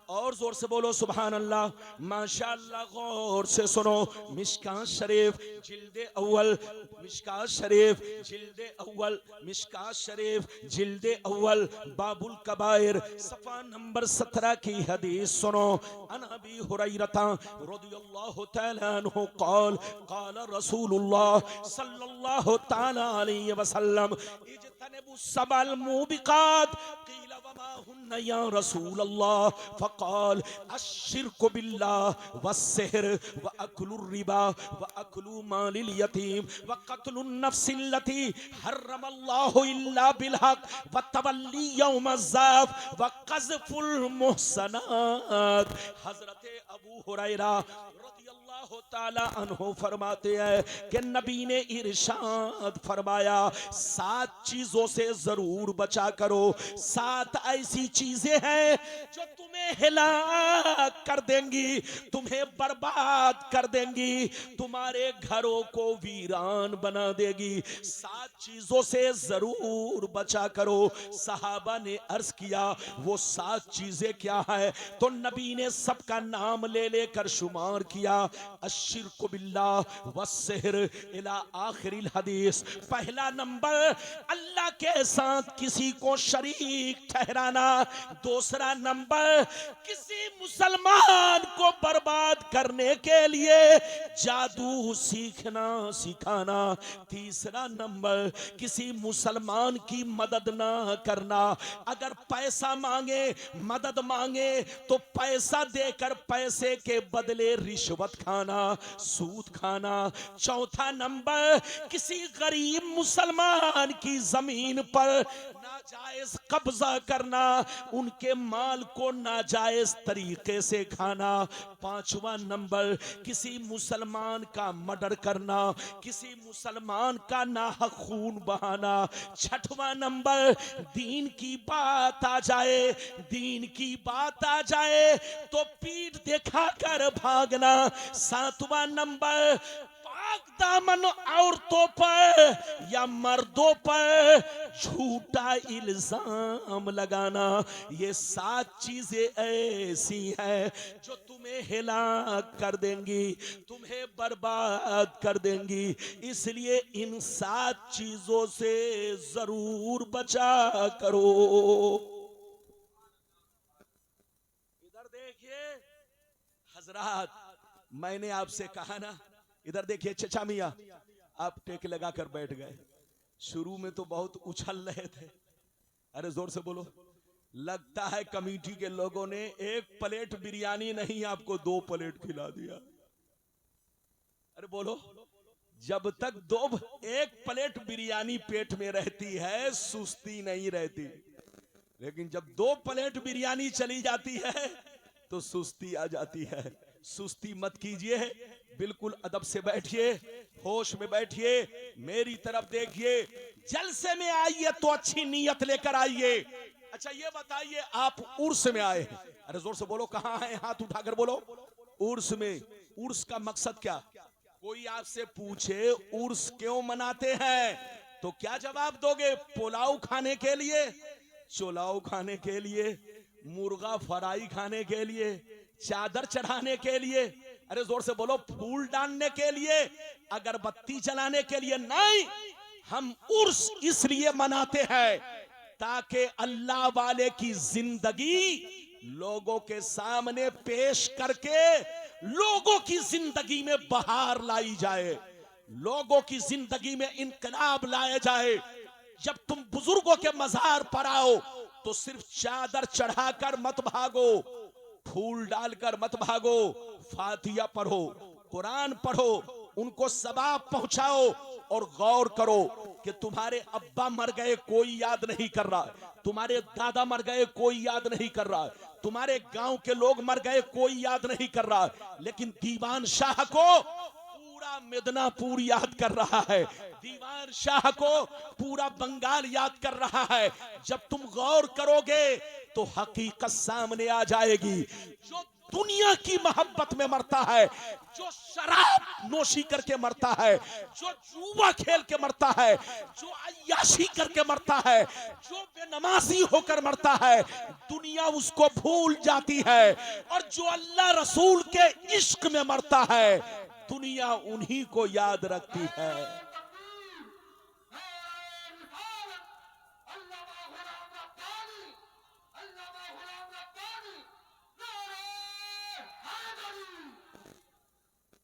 और जोर से बोलो सुभान अल्लाह। माशाअल्लाह। गौर से सुनो। मिशकात शरीफ जिल्दे अव्वल, मिशकात शरीफ जिल्दे अव्वल, मिशकात शरीफ जिल्दे अव्वल, बाबुल कबायर सफा नंबर 17 की हदीस सुनो। अन अबी हुरैरा रदियल्लाहु तआला अन्हु क़ाल क़ाल रसूलुल्लाह सल्लल्लाहु तआला अलैहि वसल्लम इज्तनिबु सबल मुबिकात क़ील वमा हुन्ना या रसूल अल्लाह फ़क़ाल अश्शिर्कु बिल्लाह वस्सिहर व अक्लुर रिबा व अक्लु मालिल यतीम व क़त्लुन नफ्सिल्लती हर्रमल्लाहु इल्ला बिलहक़ व तवल्ली यौमज़्ज़ाफ़ व क़ज़्फ़ुल मुहसनात। हज़रत अबू हुरैरा रज़ियल्लाहु ताला अन्हु फरमाते हैं कि नबी ने इरशाद फरमाया 7 चीजों से जरूर बचा करो। 7 ऐसी चीजें हैं जो तुम्हें हिलाक कर देंगी, तुम्हें बर्बाद कर देंगी, तुम्हारे घरों को वीरान बना देगी। 7 चीजों से जरूर बचा करो। सहाबा ने अर्ज किया वो 7 चीजें क्या है? तो नबी ने सबका नाम ले लेकर शुमार किया। अश्शिर्कु बिल्लाह वस्सिहर इला आखिरिल हदीस। पहला नंबर अल्लाह के साथ किसी को शरीक ठहराना। दूसरा नंबर किसी मुसलमान को बर्बाद करने के लिए जादू सीखना सिखाना। तीसरा नंबर किसी मुसलमान की मदद ना करना। अगर पैसा मांगे, मदद मांगे तो पैसा देकर पैसे के बदले रिश्वत खाना, सूद खाना। चौथा नंबर किसी गरीब मुसलमान की जमीन पर नाजायज कब्जा करना, उनके माल को नाजायज तरीके से खाना। पांचवा नंबर किसी मुसलमान का मर्डर करना, किसी मुसलमान का नाहक खून बहाना। छठवां नंबर दीन की बात आ जाए, दीन की बात आ जाए तो पीठ दिखाकर भागना। सातवां नंबर पाक दामन औरतों पर या मर्दों पर झूठा इल्जाम लगाना। ये 7 चीजें ऐसी हैं जो तुम्हें हिलाक कर देंगी, तुम्हें बर्बाद कर देंगी। इसलिए इन 7 चीजों से जरूर बचा करो। इधर देखिए हजरात, मैंने आपसे कहा ना, इधर देखिए चचा मियां, आप टेक लगा कर बैठ गए। शुरू में तो बहुत उछल रहे थे। अरे जोर से बोलो। लगता है कमेटी के लोगों ने 1 प्लेट बिरयानी नहीं आपको 2 प्लेट खिला दिया। अरे बोलो। जब तक 1 प्लेट बिरयानी पेट में रहती है सुस्ती नहीं रहती, लेकिन जब 2 प्लेट बिरयानी चली जाती है तो सुस्ती आ जाती है। सुस्ती मत कीजिए, बिल्कुल अदब से बैठिए, होश में बैठिए, मेरी तरफ देखिए। जलसे में आइए तो अच्छी नीयत लेकर आइए। अच्छा ये बताइए आप उर्स में आए हैं। अरे जोर से बोलो, कहां है? हाथ उठाकर बोलो। उर्स में। उर्स का मकसद क्या? कोई आपसे पूछे उर्स क्यों मनाते हैं तो क्या जवाब दोगे? पुलाव खाने के लिए, चुलाव खाने के लिए, मुर्गा फ्राई खाने के लिए, चादर चढ़ाने के लिए। अरे जोर से बोलो, फूल डालने के लिए, अगरबत्ती जलाने के लिए नहीं। हम उर्स इसलिए मनाते हैं ताकि अल्लाह वाले की जिंदगी लोगों के सामने पेश करके लोगों की जिंदगी में बहार लाई जाए, लोगों की जिंदगी में इनकलाब लाया जाए। जब तुम बुजुर्गों के मजार पर आओ तो सिर्फ चादर चढ़ाकर मत भागो, फूल डालकर मत भागो, फातिया पढ़ो, कुरान पढ़ो, उनको सवाब पहुंचाओ और गौर करो कि तुम्हारे अब्बा मर गए कोई याद नहीं कर रहा, तुम्हारे दादा मर गए कोई याद नहीं कर रहा, तुम्हारे गांव के लोग मर गए कोई याद नहीं कर रहा, लेकिन दीवान शाह को पूरा मिदनापुर याद कर रहा है, दीवान शाह को पूरा बंगाल याद कर रहा है। जब तुम गौर करोगे तो हकीकत सामने आ जाएगी। जो दुनिया की मोहब्बत में मरता है, जो शराब नोशी करके मरता है, जो जुआ खेल के मरता है, जो अय्याशी करके मरता है, जो बेनमाजी होकर मरता है, दुनिया उसको भूल जाती है। और जो अल्लाह रसूल के इश्क में मरता है, दुनिया उन्हीं को याद रखती है।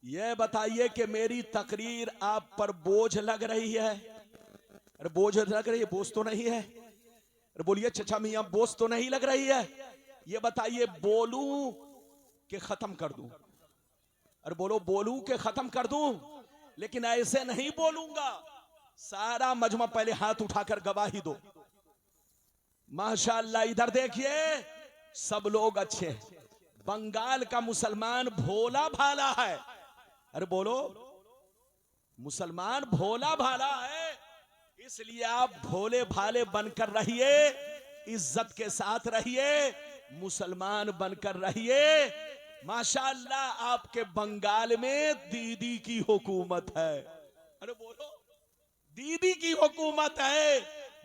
ये बताइए कि मेरी तकरीर आप पर बोझ लग रही है? अरे बोझ लग रही है? बोझ तो नहीं है। अरे बोलिए चचा मियां, बोझ तो नहीं लग रही है? ये बताइए बोलूं कि खत्म कर दूं? अरे बोलो, बोलूं कि खत्म कर दूं? लेकिन ऐसे नहीं बोलूंगा। सारा मजमा पहले हाथ उठाकर गवाही दो। माशाअल्लाह, इधर देखिए, सब लोग अच्छे हैं। बंगाल का मुसलमान भोला भाला है। अरे बोलो, मुसलमान भोला भाला है, इसलिए आप भोले भाले बनकर रहिए, इज्जत के साथ रहिए, मुसलमान बनकर रहिए। माशाअल्लाह, आपके बंगाल में दीदी की हुकूमत है। अरे बोलो, दीदी की हुकूमत है।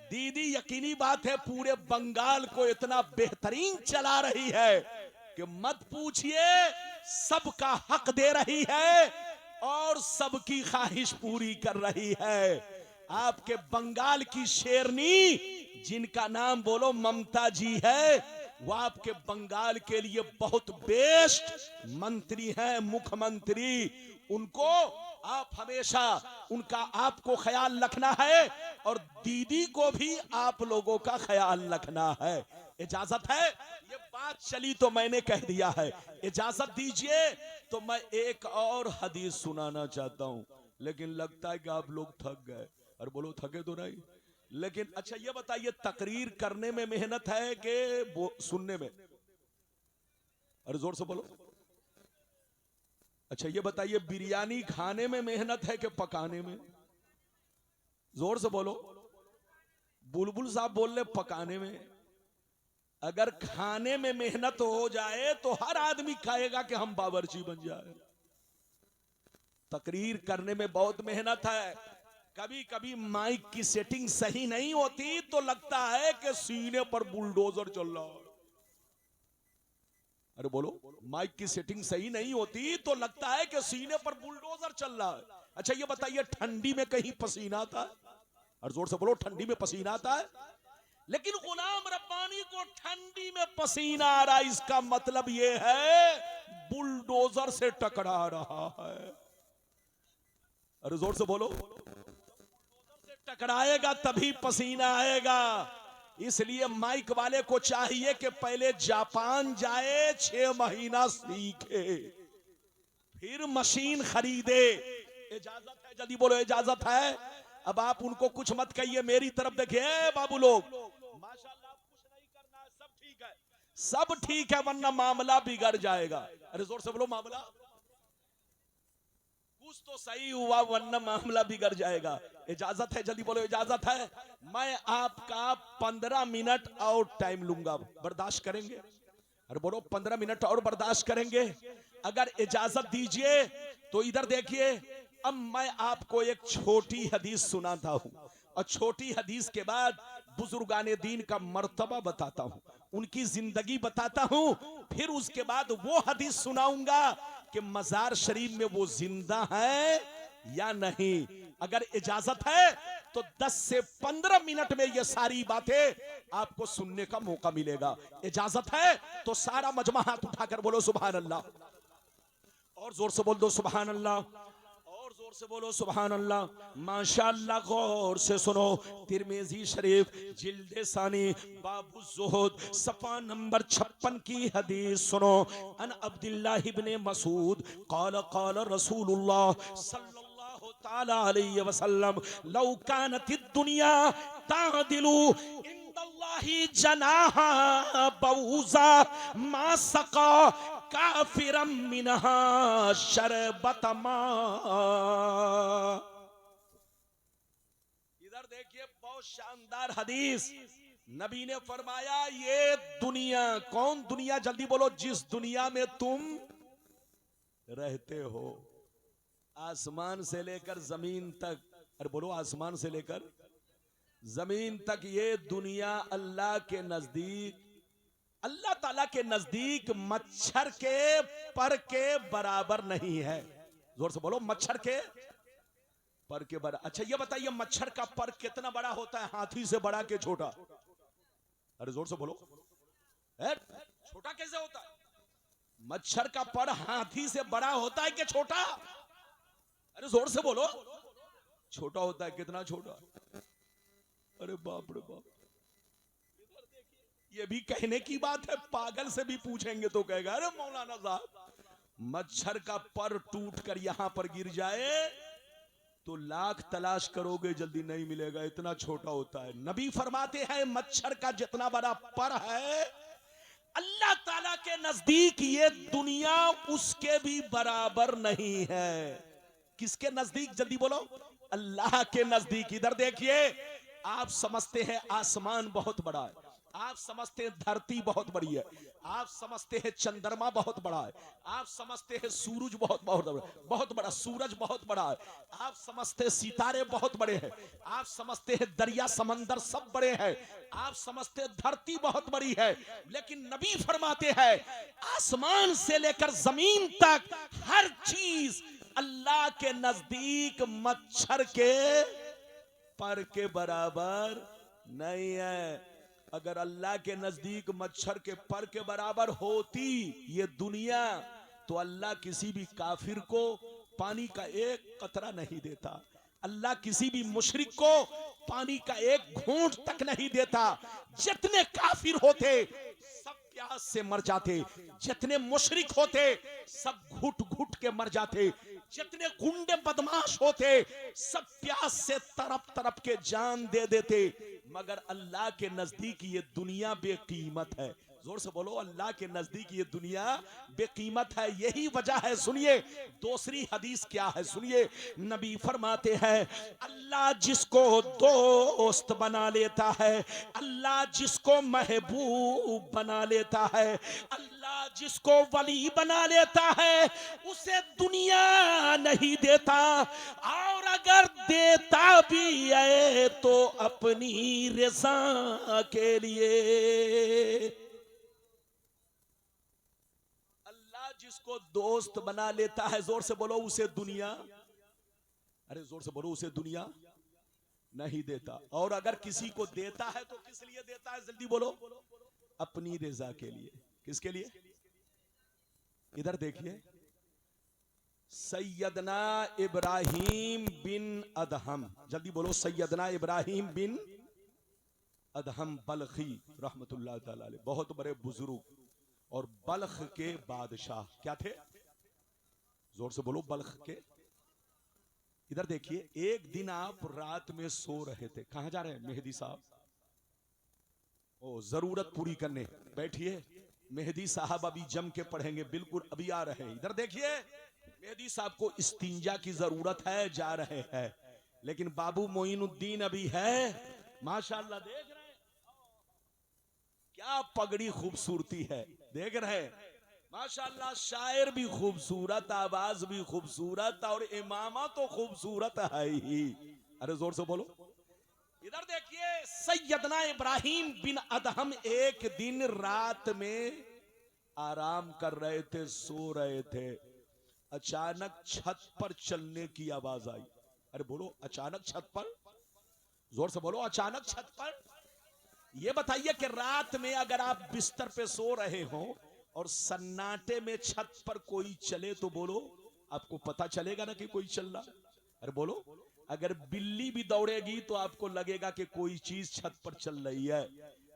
दीदी, यकीनी बात है, पूरे बंगाल को इतना बेहतरीन चला रही है कि मत पूछिए। सबका हक दे रही है और सबकी ख्वाहिश पूरी कर रही है। आपके बंगाल की शेरनी, जिनका नाम बोलो ममता जी है, वो आपके बंगाल के लिए बहुत बेस्ट मंत्री हैं, मुख्यमंत्री। उनको आप हमेशा, उनका आपको ख्याल रखना है और दीदी को भी आप लोगों का ख्याल रखना है। इजाजत है? ये बात चली तो मैंने कह दिया है। इजाजत दीजिए तो मैं एक और हदीस सुनाना चाहता हूं, लेकिन लगता है कि आप लोग थक गए। और बोलो, थके तो नहीं? लेकिन अच्छा ये बताइए, तकरीर करने में मेहनत है कि सुनने में? अरे जोर से बोलो। अच्छा ये बताइए, बिरयानी खाने में मेहनत है कि पकाने में? जोर से बोलो। बुलबुल साहब बोल रहे पकाने में। अगर खाने में मेहनत हो जाए तो हर आदमी कहेगा कि हम बावर्ची बन जाए। तकरीर करने में बहुत मेहनत है। कभी कभी माइक की सेटिंग सही नहीं होती तो लगता है कि सीने पर बुलडोजर चल रहा है। अरे बोलो, माइक की सेटिंग सही नहीं होती तो लगता है कि सीने पर बुलडोजर चल रहा है। अच्छा ये बताइए, ठंडी में कहीं पसीना आता है? और जोर से बोलो, ठंडी में पसीना आता है? लेकिन गुलाम रब्बानी को ठंडी में पसीना आ रहा, इसका मतलब यह है बुलडोजर से टकरा रहा है। अरे जोर से बोलो, बुलडोजर से टकराएगा तभी पसीना आएगा। इसलिए माइक वाले को चाहिए कि पहले जापान जाए, 6 महीना सीखे, फिर मशीन खरीदे। इजाजत है? जल्दी बोलो, इजाजत है? अब आप उनको कुछ मत कहिए, मेरी तरफ देखिए बाबू लोग। माशाल्लाह, कुछ नहीं करना है, सब ठीक है, सब ठीक है, वरना मामला बिगड़ जाएगा। अरे जोर से बोलो, मामला कुछ तो सही हुआ वरना मामला बिगड़ जाएगा। इजाजत है? जल्दी बोलो, इजाजत है? मैं आपका 15 मिनट और टाइम लूंगा, बर्दाश्त करेंगे? अरे बोलो, 15 मिनट और बर्दाश्त करेंगे? अगर इजाजत दीजिए तो इधर देखिए, अब मैं आपको एक छोटी हदीस सुनाता हूं और छोटी हदीस के बाद बुजुर्गाने दीन का मर्तबा बताता हूं, उनकी जिंदगी बताता हूं, फिर उसके बाद वो हदीस सुनाऊंगा कि मजार शरीफ में वो जिंदा है या नहीं। अगर इजाजत है तो 10 से 15 मिनट में ये सारी बातें आपको सुनने का मौका मिलेगा। इजाजत है तो सारा मजमा हाथ उठाकर बोलो सुभान अल्लाह, और जोर से बोल दो सुभान अल्लाह, और जोर से बोलो सुभान अल्लाह। माशाअल्लाह, गौर से सुनो, तिरमिजी शरीफ जिल्दे सानी बाबु जुहद सफा नंबर 56 की हदीस सुनो। अन अब्दुल्लाह इब्ने मसूद क़ाल क़ाल रसूलुल्लाह सल्लल्लाहु तआला अलैहि वसल्लम लौ कानतिद दुनिया तादिलु इंदल्लाहि जनाहा बऊजा मा सका काफिरम मिनहा शरबतमा। इधर देखिए, बहुत शानदार हदीस। नबी ने फरमाया ये दुनिया, कौन दुनिया, जल्दी बोलो, जिस दुनिया में तुम रहते हो, आसमान से लेकर जमीन तक, अरे बोलो आसमान से लेकर जमीन तक, ये दुनिया अल्लाह के नजदीक, अल्लाह ताला के नजदीक मच्छर के पर के बराबर नहीं है। जोर से बोलो, मच्छर के पर के बराबर। अच्छा ये बताइए, मच्छर का पर कितना बड़ा होता है, हाथी से बड़ा के छोटा? अरे जोर से बोलो, छोटा कैसे होता है? मच्छर का पर हाथी से बड़ा होता है कि छोटा? अरे जोर से बोलो, छोटा होता है। कितना छोटा? अरे बाप रे बाप, ये भी कहने की बात है, पागल से भी पूछेंगे तो कहेगा अरे मौलाना साहब, मच्छर का पर टूट कर यहां पर गिर जाए तो लाख तलाश करोगे जल्दी नहीं मिलेगा, इतना छोटा होता है। नबी फरमाते हैं मच्छर का जितना बड़ा पर है, अल्लाह ताला के नजदीक ये दुनिया उसके भी बराबर नहीं है। किसके नजदीक? जल्दी बोलो, अल्लाह के नजदीक। इधर देखिए, आप समझते हैं आसमान बहुत बड़ा है, आप समझते हैं धरती बहुत बड़ी है, आप समझते हैं चंद्रमा बहुत बड़ा है, आप समझते हैं सूरज बहुत बड़ा सूरज बहुत बड़ा है, आप समझते हैं सितारे बहुत बड़े हैं, आप समझते हैं दरिया समंदर सब बड़े हैं, आप समझते हैं धरती बहुत बड़ी है, लेकिन नबी फरमाते हैं आसमान से लेकर जमीन तक हर चीज अल्लाह के नजदीक मच्छर के पर के बराबर नहीं है। अगर अल्लाह के नजदीक मच्छर के पर के बराबर होती ये दुनिया, तो अल्लाह किसी भी काफिर को पानी का एक कतरा नहीं देता, अल्लाह किसी भी मुशरिक को पानी का एक घूंट तक नहीं देता। जितने काफिर होते सब प्यास से मर जाते, जितने मुशरिक होते सब घुट घुट के मर जाते, जितने गुंडे बदमाश होते सब प्यास से तरप तरप के जान दे देते, मगर अल्लाह के नजदीक ये दुनिया बेकीमत है। जोर से बोलो, अल्लाह के नजदीक ये दुनिया बेकीमत है। यही वजह है, सुनिए दूसरी हदीस क्या है, सुनिए। नबी फरमाते हैं अल्लाह जिसको दोस्त बना लेता है, अल्लाह जिसको महबूब बना लेता है, अल्लाह जिसको वली बना लेता है, उसे दुनिया नहीं देता, और अगर देता भी है तो अपनी रज़ा के लिए। जिसको दोस्त बना लेता है, जोर से बोलो, उसे दुनिया, अरे जोर से बोलो, उसे दुनिया नहीं देता, और अगर किसी को देता है तो किस लिए देता है, जल्दी बोलो, अपनी रजा के लिए। किसके लिए? इधर देखिए, सैयदना इब्राहिम बिन अदहम, जल्दी बोलो, सैयदना इब्राहिम बिन अदहम बल्खी रहमतुल्लाह ताला अलैह, बहुत बड़े बुजुर्ग और बल्ख के बादशाह क्या थे? जोर से बोलो, बल्ख के। इधर देखिए, एक दिन आप रात में सो रहे थे, कहां जा रहे हैं मेहदी साहब? ओ, जरूरत पूरी करने बैठिए, मेहदी साहब अभी जम के पढ़ेंगे, बिल्कुल अभी आ रहे हैं। इधर देखिए, मेहदी साहब को इस्तिंजा की जरूरत है, जा रहे हैं, लेकिन बाबू मोइनुद्दीन अभी है, माशाल्लाह, देख रहे हैं क्या पगड़ी खूबसूरती है, देख रहे हैं माशाल्लाह, शायर भी खूबसूरत, आवाज भी खूबसूरत, और इमामा तो खूबसूरत है ही। अरे जोर से बोलो। इधर देखिए, सैयदना इब्राहिम बिन अदहम एक दिन रात में आराम कर रहे थे, सो रहे थे, अचानक छत पर चलने की आवाज आई। अरे बोलो, अचानक छत पर, जोर से बोलो, अचानक छत पर। ये बताइए कि रात में अगर आप बिस्तर पे सो रहे हो और सन्नाटे में छत पर कोई चले तो बोलो, आपको पता चलेगा ना कि कोई चल रहा? अरे बोलो, अगर बिल्ली भी दौड़ेगी तो आपको लगेगा कि कोई चीज छत पर चल रही है।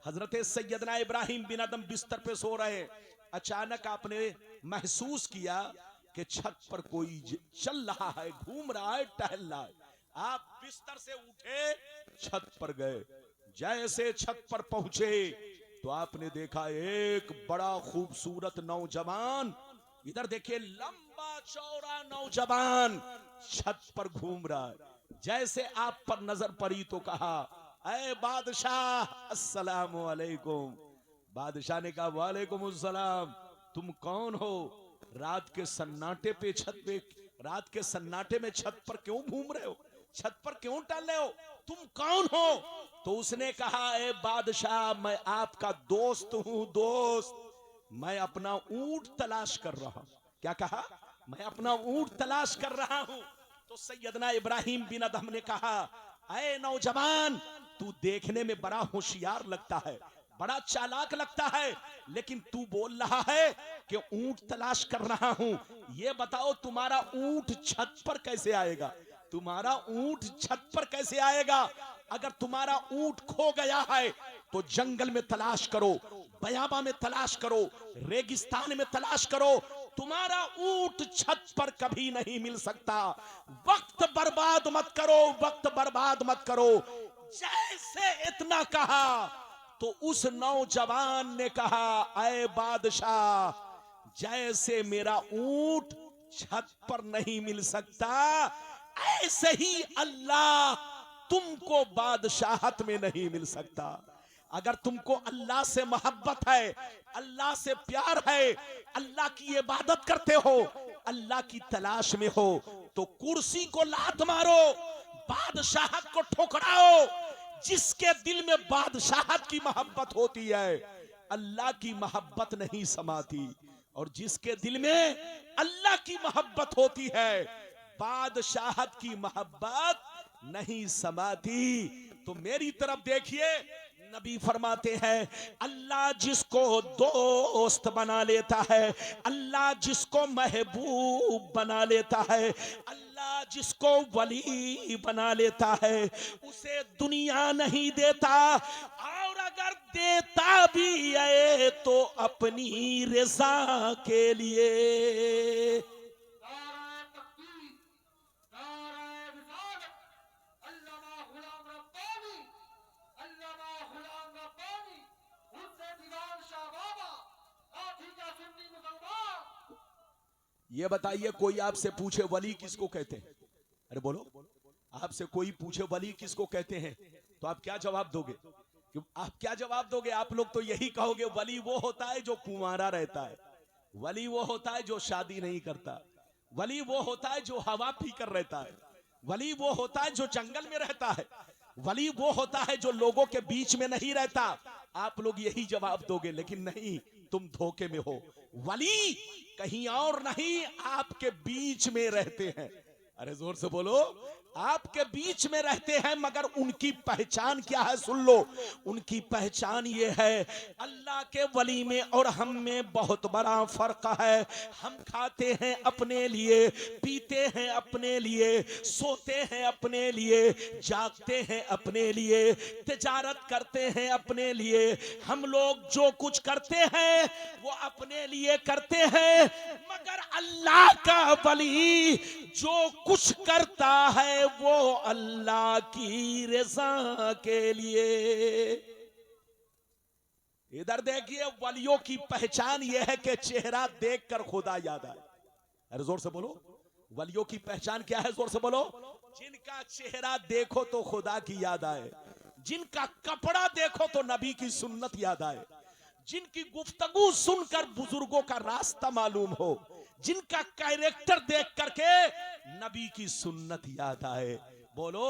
हजरत सैयदना इब्राहिम बिन अदम बिस्तर पे सो रहे, अचानक आपने महसूस किया कि छत पर कोई चल रहा है, घूम रहा है, टहल रहा है। आप बिस्तर से उठे, छत पर गए, जैसे छत पर पहुंचे तो आपने देखा एक बड़ा खूबसूरत नौजवान, इधर देखिए, लंबा चौड़ा नौजवान छत पर घूम रहा है। जैसे आप पर नजर पड़ी तो कहा अय बादशाह अस्सलामु अलैकुम। बादशाह ने कहा वालेकुम अस्सलाम, तुम कौन हो? रात के सन्नाटे पे रात के सन्नाटे में छत पर क्यों घूम रहे हो? छत पर क्यों टहल रहे हो? तुम कौन हो? तो उसने कहा ए बादशाह, मैं आपका दोस्त हूं, दोस्त। मैं अपना ऊंट तलाश कर रहा हूं। क्या कहा? मैं अपना ऊंट तलाश कर रहा हूं। तो सैयदना इब्राहिम बिन अदहम ने कहा, ऐ नौजवान, तू देखने में बड़ा होशियार लगता है, बड़ा चालाक लगता है, लेकिन तू बोल रहा है कि ऊंट तलाश कर रहा हूं। ये बताओ तुम्हारा ऊंट छत पर कैसे आएगा? तुम्हारा ऊंट छत पर कैसे आएगा? अगर तुम्हारा ऊंट खो गया है तो जंगल में तलाश करो, बयाबा में तलाश करो, रेगिस्तान में तलाश करो। तुम्हारा ऊंट छत पर कभी नहीं मिल सकता। वक्त बर्बाद मत करो, वक्त बर्बाद मत करो। जैसे इतना कहा तो उस नौजवान ने कहा, ऐ बादशाह, जैसे मेरा ऊंट छत पर नहीं मिल सकता, ऐसे ही अल्लाह तुमको बादशाहत में नहीं मिल सकता। अगर तुमको अल्लाह से मोहब्बत है, अल्लाह से प्यार है, अल्लाह की इबादत करते हो, अल्लाह की तलाश में हो, तो कुर्सी को लात मारो, बादशाहत को ठुकराओ। जिसके दिल में बादशाहत की मोहब्बत होती है, अल्लाह की मोहब्बत नहीं समाती, और जिसके दिल में अल्लाह की मोहब्बत होती है, बादशाहत की मोहब्बत नहीं समाती। तो मेरी तरफ देखिए, नबी फरमाते हैं, अल्लाह जिसको दोस्त बना लेता है, अल्लाह जिसको महबूब बना लेता है, अल्लाह जिसको वली बना लेता है, उसे दुनिया नहीं देता, और अगर देता भी है तो अपनी रज़ा के लिए। ये बताइए, कोई आपसे पूछे वली किसको कहते हैं? अरे बोलो, आपसे कोई पूछे वली किसको कहते हैं, तो आप क्या जवाब दोगे? आप क्या जवाब दोगे? आप लोग तो यही कहोगे, वली वो होता है जो कुंवारा रहता है, वली वो होता है जो शादी नहीं करता, वली वो होता है जो हवा पीकर रहता है, वली वो होता है जो जंगल में रहता है, वली वो होता है जो लोगों के बीच में नहीं रहता। आप लोग यही जवाब दोगे, लेकिन नहीं, तुम धोखे में हो। वली कहीं और नहीं, आपके बीच में रहते हैं। अरे जोर से बोलो, आपके बीच में रहते हैं, मगर उनकी पहचान क्या है? सुन लो, उनकी पहचान ये है, अल्लाह के वली में और हम में बहुत बड़ा फर्क है। हम खाते हैं अपने लिए, पीते हैं अपने लिए, सोते हैं अपने लिए, जागते हैं अपने लिए, तिजारत करते हैं अपने लिए। हम लोग जो कुछ करते हैं वो अपने लिए करते हैं, मगर अल्लाह का वली जो कुछ करता है वो अल्लाह की रज़ा के लिए। इधर देखिए, वलियों की पहचान यह है कि चेहरा देखकर खुदा याद आए। अरे जोर से बोलो, वलियों की पहचान क्या है? जोर से बोलो। जिनका चेहरा देखो तो खुदा की याद आए, जिनका कपड़ा देखो तो नबी की सुन्नत याद आए, जिनकी गुफ्तगू सुनकर बुजुर्गों का रास्ता मालूम हो, जिनका कैरेक्टर देख करके नबी की सुन्नत याद आए। बोलो,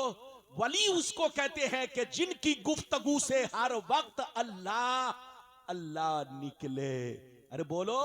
वली उसको कहते हैं कि जिनकी गुफ्तगू से हर वक्त अल्लाह अल्लाह निकले। अरे बोलो,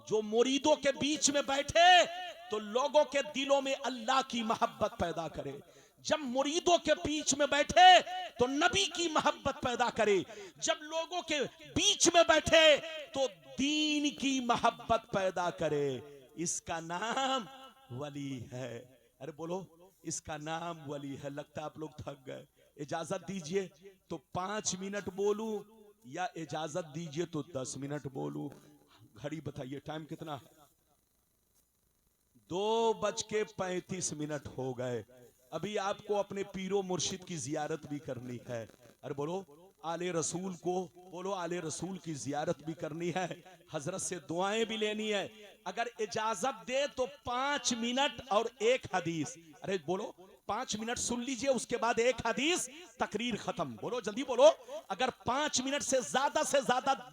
जो मुरीदों के बीच में बैठे तो लोगों के दिलों में अल्लाह की मोहब्बत पैदा करे, जब मुरीदों के बीच में बैठे तो नबी की मोहब्बत पैदा करे, जब लोगों के बीच में बैठे तो दीन की मोहब्बत पैदा करे। इसका नाम वली है। अरे बोलो, इसका नाम वली है। लगता है आप लोग थक गए, इजाजत दीजिए तो 5 मिनट बोलूं, या इजाजत दीजिए तो 10 मिनट बोलूं। घड़ी बताइए, टाइम कितना है? 2:35 हो गए। अभी आपको अपने पीरो मुर्शिद की जियारत भी करनी है। अरे बोलो, आले रसूल को बोलो, आले रसूल की जियारत भी करनी है, हजरत से दुआएं भी लेनी है। अगर इजाजत दे तो 5 मिनट और 1 हदीस। अरे बोलो, 5 मिनट सुन लीजिए, उसके बाद एक हदीस, तकरीर खत्म। बोलो जल्दी बोलो। अगर 5 मिनट से ज्यादा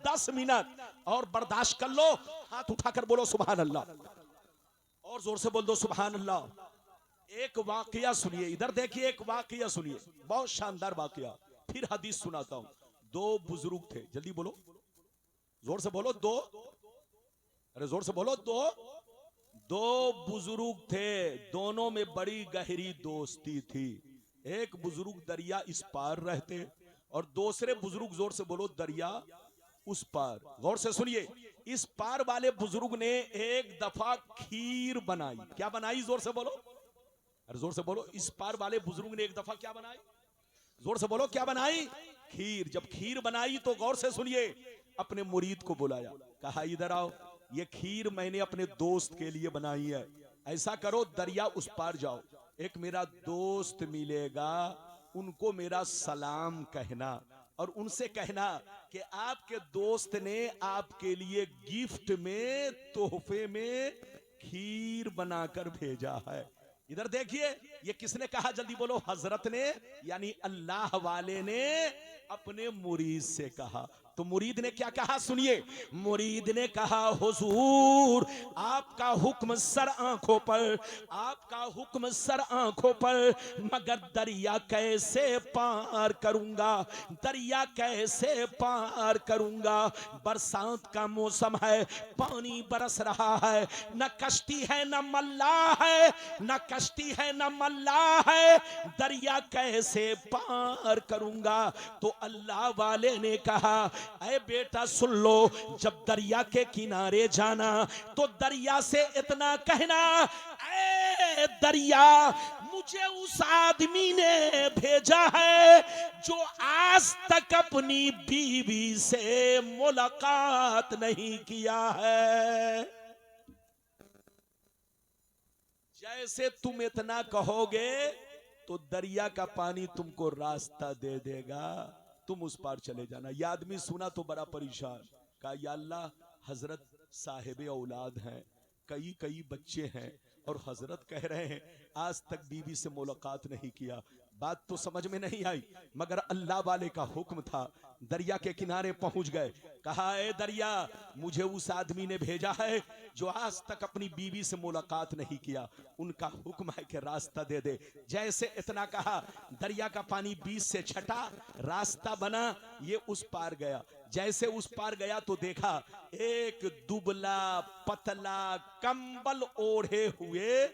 10 मिनट और बर्दाश्त कर लो, हाथ उठाकर बोलो सुभान अल्लाह, और जोर से बोल दो सुभान अल्लाह। एक वाकया सुनिए, इधर देखिए, एक वाकया सुनिए, बहुत शानदार वाकया। फिर हदीस सुनाता हूं। 2 बुजुर्ग थे, जल्दी बोलो, जोर से बोलो, 2, अरे जोर से बोलो, 2 बुजुर्ग थे, दोनों में बड़ी गहरी दोस्ती थी। एक बुजुर्ग दरिया इस पार रहते और दूसरे बुजुर्ग, जोर से बोलो, दरिया उस पार। गौर से सुनिए, इस पार वाले बुजुर्ग ने एक दफा खीर बनाई। क्या बनाई? जोर से बोलो, अरे जोर से बोलो। इस पार वाले बुजुर्ग ने एक दफा क्या बनाई? जोर से बोलो, क्या बनाई? खीर। जब खीर बनाई तो गौर से सुनिए, अपने मुरीद को बुलाया, कहा इधर आओ, ये खीर मैंने अपने दोस्त के लिए बनाई है। ऐसा करो, दरिया उस पार जाओ, एक मेरा दोस्त मिलेगा, उनको मेरा सलाम कहना और उनसे कहना कि आपके दोस्त ने आपके लिए गिफ्ट में, तोहफे में खीर बनाकर भेजा है। इधर देखिए, ये किसने कहा? जल्दी बोलो। हजरत ने, यानी अल्लाह वाले ने अपने मुरीद से कहा। तो मुरीद ने क्या कहा? सुनिए, मुरीद ने कहा, हुजूर आपका हुक्म सर आंखों पर, आपका हुक्म सर आंखों पर, मगर दरिया कैसे पार करूंगा, दरिया कैसे पार करूंगा? बरसात का मौसम है, पानी बरस रहा है, न कश्ती है न मल्लाह है, न कश्ती है न मल्लाह है, दरिया कैसे पार करूंगा? तो अल्लाह वाले ने कहा, ऐ बेटा सुन लो, जब दरिया के किनारे जाना तो दरिया से इतना कहना, ऐ दरिया, मुझे उस आदमी ने भेजा है जो आज तक अपनी बीवी से मुलाकात नहीं किया है। जैसे तुम इतना कहोगे तो दरिया का पानी तुमको रास्ता दे देगा, तुम उस पार चले जाना। यह आदमी सुना तो बड़ा परेशान, कहा या अल्लाह, हजरत साहिब औलाद हैं, कई बच्चे हैं, और हजरत कह रहे हैं आज तक बीवी से मुलाकात नहीं किया। बात तो समझ में नहीं आई, मगर अल्लाह वाले का हुक्म था। दरिया के किनारे पहुंच गए, कहा ए दरिया, मुझे उस आदमी ने भेजा है जो आज तक अपनी बीवी से मुलाकात नहीं किया, उनका हुक्म है कि रास्ता दे दे। जैसे इतना कहा, दरिया का पानी बीच से छटा, रास्ता बना, ये उस पार गया। जैसे उस पार गया तो देखा एक दुबला पतला कंबल ओढ़े हुए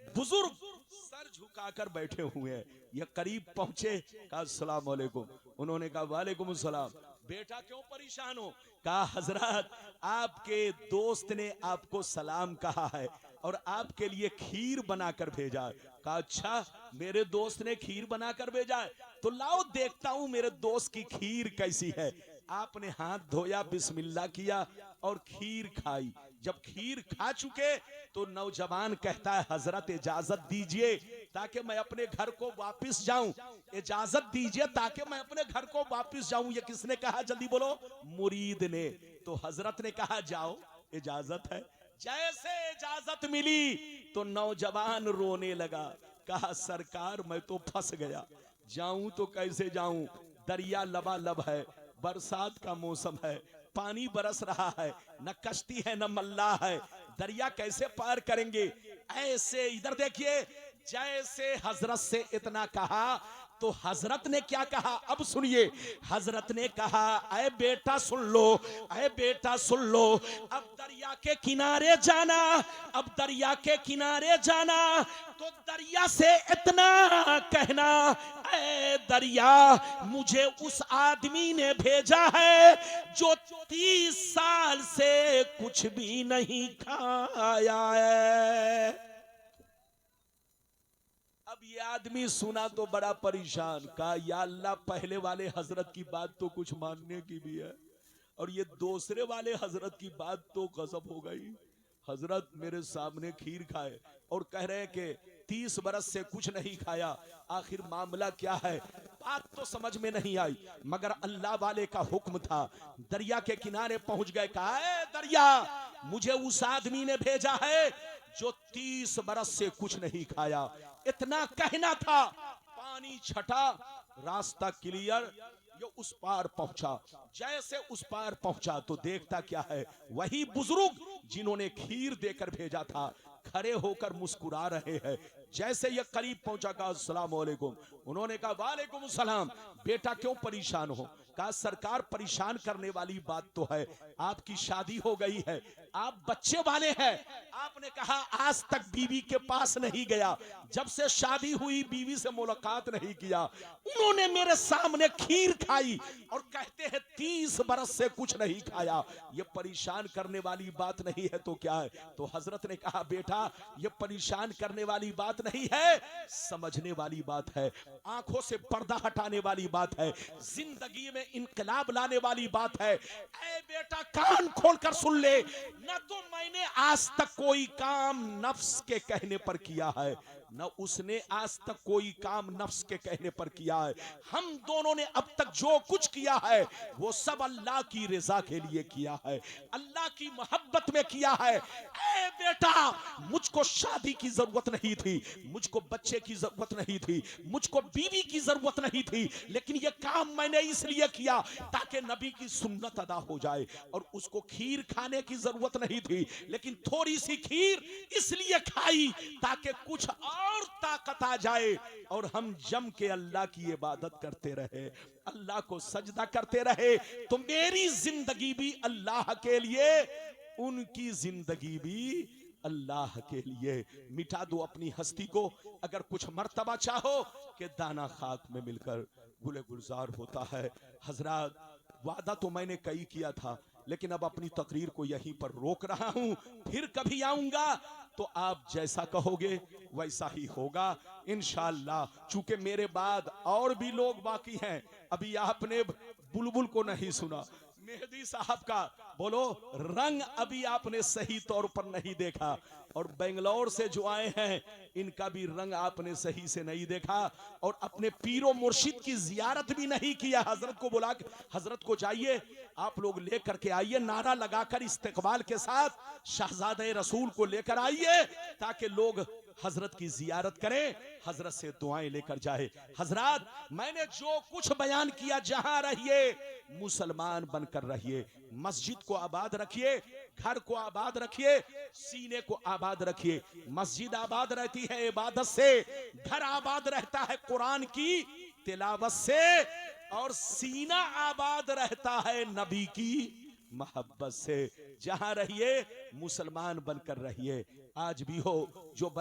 बुजुर्ग सर झुकाकर बैठे हुए हैं। ये करीब पहुंचे, कहा अस्सलाम वालेकुम। उन्होंने कहा वालेकुम सलाम। बेटा क्यों परेशान हो? कहा हजरत, आपके दोस्त ने आपको सलाम कहा है और आपके लिए खीर बनाकर भेजा है। कहा अच्छा, मेरे दोस्त ने खीर बनाकर भेजा है, तो लाओ देखता हूं मेरे दोस्त की खीर कैसी है। आपने हाथ धोया, बिस्मिल्लाह किया और खीर खाई। जब खीर खा चुके तो नौजवान कहता है, हजरत इजाजत दीजिए ताकि मैं अपने घर को वापस जाऊं, इजाजत दीजिए ताकि मैं अपने घर को वापस जाऊं। ये किसने कहा? जल्दी बोलो। मुरीद ने। तो हजरत ने कहा जाओ, इजाजत है। जैसे इजाजत मिली तो नौजवान रोने लगा, कहा सरकार मैं तो फंस गया, जाऊं तो कैसे जाऊं? दरिया लबालब है, बरसात का मौसम है, पानी बरस रहा है, न कश्ती है न मल्लाह है, दरिया कैसे पार करेंगे? ऐसे इधर देखिए, जैसे हजरत से इतना कहा तो हजरत ने क्या कहा? अब सुनिए, हजरत ने कहा, ऐ बेटा सुन लो, ऐ बेटा सुन लो, अब दरिया के किनारे जाना, अब दरिया के किनारे जाना तो दरिया से इतना कहना, ऐ दरिया, मुझे उस आदमी ने भेजा है जो 30 साल से कुछ भी नहीं खाया है। अब ये आदमी सुना तो बड़ा परेशान, कहा या अल्लाह, पहले वाले हजरत की बात तो कुछ मानने की भी है और ये दूसरे वाले हजरत की बात तो गजब हो गई। हजरत मेरे सामने खीर खाए और कह रहे कि 30 बरस से कुछ नहीं खाया, आखिर मामला क्या है? बात तो समझ में नहीं आई, मगर अल्लाह वाले का हुक्म था। दरिया के किनारे पहुंच गए, कहा दरिया, मुझे उस आदमी ने भेजा है जो 30 बरस से कुछ नहीं खाया। इतना कहना था, पानी छटा, रास्ता क्लियर, ये उस पार पहुंचा। जैसे उस पार पहुंचा तो देखता क्या है, वही बुजुर्ग जिन्होंने खीर देकर भेजा था खड़े होकर मुस्कुरा रहे हैं। जैसे ये करीब पहुंचा, कहा अस्सलाम वालेकुम। उन्होंने कहा वालेकुम सलाम। बेटा क्यों परेशान हो? कहा सरकार परेशान करने वाली बात तो है, आपकी शादी हो गई है, आप बच्चे वाले हैं। आपने कहा आज तक बीवी के पास नहीं गया, जब से शादी हुई बीवी से मुलाकात नहीं किया। उन्होंने मेरे सामने खीर खाई और कहते हैं 30 बरस से कुछ नहीं खाया। ये परेशान करने वाली बात नहीं है तो क्या है? तो हजरत ने कहा बेटा ये परेशान करने वाली बात नहीं है, समझने वाली बात है, आंखों से पर्दा हटाने वाली बात है, जिंदगी में इनकलाब लाने वाली बात है। ऐ बेटा कान खोलकर सुन ले, न तो मैंने आज तक कोई काम नफ्स के कहने पर किया है, न उसने आज तक कोई काम नफ्स के कहने पर किया है। हम दोनों ने अब तक जो कुछ किया है वो सब अल्लाह की रजा के लिए किया है, अल्लाह की मोहब्बत में किया है। ऐ बेटा मुझको शादी की जरूरत नहीं थी, मुझको बच्चे की जरूरत नहीं थी, मुझको बीवी की जरूरत नहीं थी, लेकिन ये काम मैंने इसलिए किया ताकि नबी की सुन्नत अदा हो जाए। और उसको खीर खाने की जरूरत नहीं थी, लेकिन थोड़ी सी खीर इसलिए खाई ताकि कुछ और ताकत आ जाए और हम जम के अल्लाह की इबादत करते रहे, अल्लाह को सजदा करते रहे। तो मेरी जिंदगी भी अल्लाह के लिए, उनकी जिंदगी भी अल्लाह के लिए। मिटा दो अपनी हस्ती को, अगर कुछ मर्तबा चाहो कि दाना खाक में मिलकर गुले गुलजार होता है। हजरात वादा तो मैंने कई किया था, लेकिन अब अपनी तकरीर को यहीं पर रोक रहा हूं। फिर कभी आऊंगा तो आप जैसा कहोगे वैसा ही होगा इंशाअल्लाह। चूंकि मेरे बाद और भी लोग बाकी हैं, अभी आपने बुलबुल को नहीं सुना, मेहदी साहब का बोलो रंग अभी आपने सही तौर पर नहीं देखा, और बेंगलोर से जो आए हैं इनका भी रंग आपने सही से नहीं देखा, और अपने पीरो मुर्शिद की जियारत भी नहीं किया। हजरत को बुला के, हजरत को जाइए आप लोग लेकर के आइए, नारा लगाकर इस्तेकबाल के साथ शहजादे रसूल को लेकर आइए ताकि लोग हजरत की जियारत करें, हजरत से दुआएं लेकर जाए। हजरत मैंने जो कुछ बयान किया, जहां रहिए मुसलमान बनकर रहिए, मस्जिद को आबाद रखिए, घर को आबाद रखिए, सीने को आबाद रखिए। मस्जिद आबाद रहती है इबादत से, घर आबाद रहता है कुरान की तिलावत से, और सीना आबाद रहता है नबी की मोहब्बत से। जहां रहिए मुसलमान बनकर रहिए। आज भी हो जो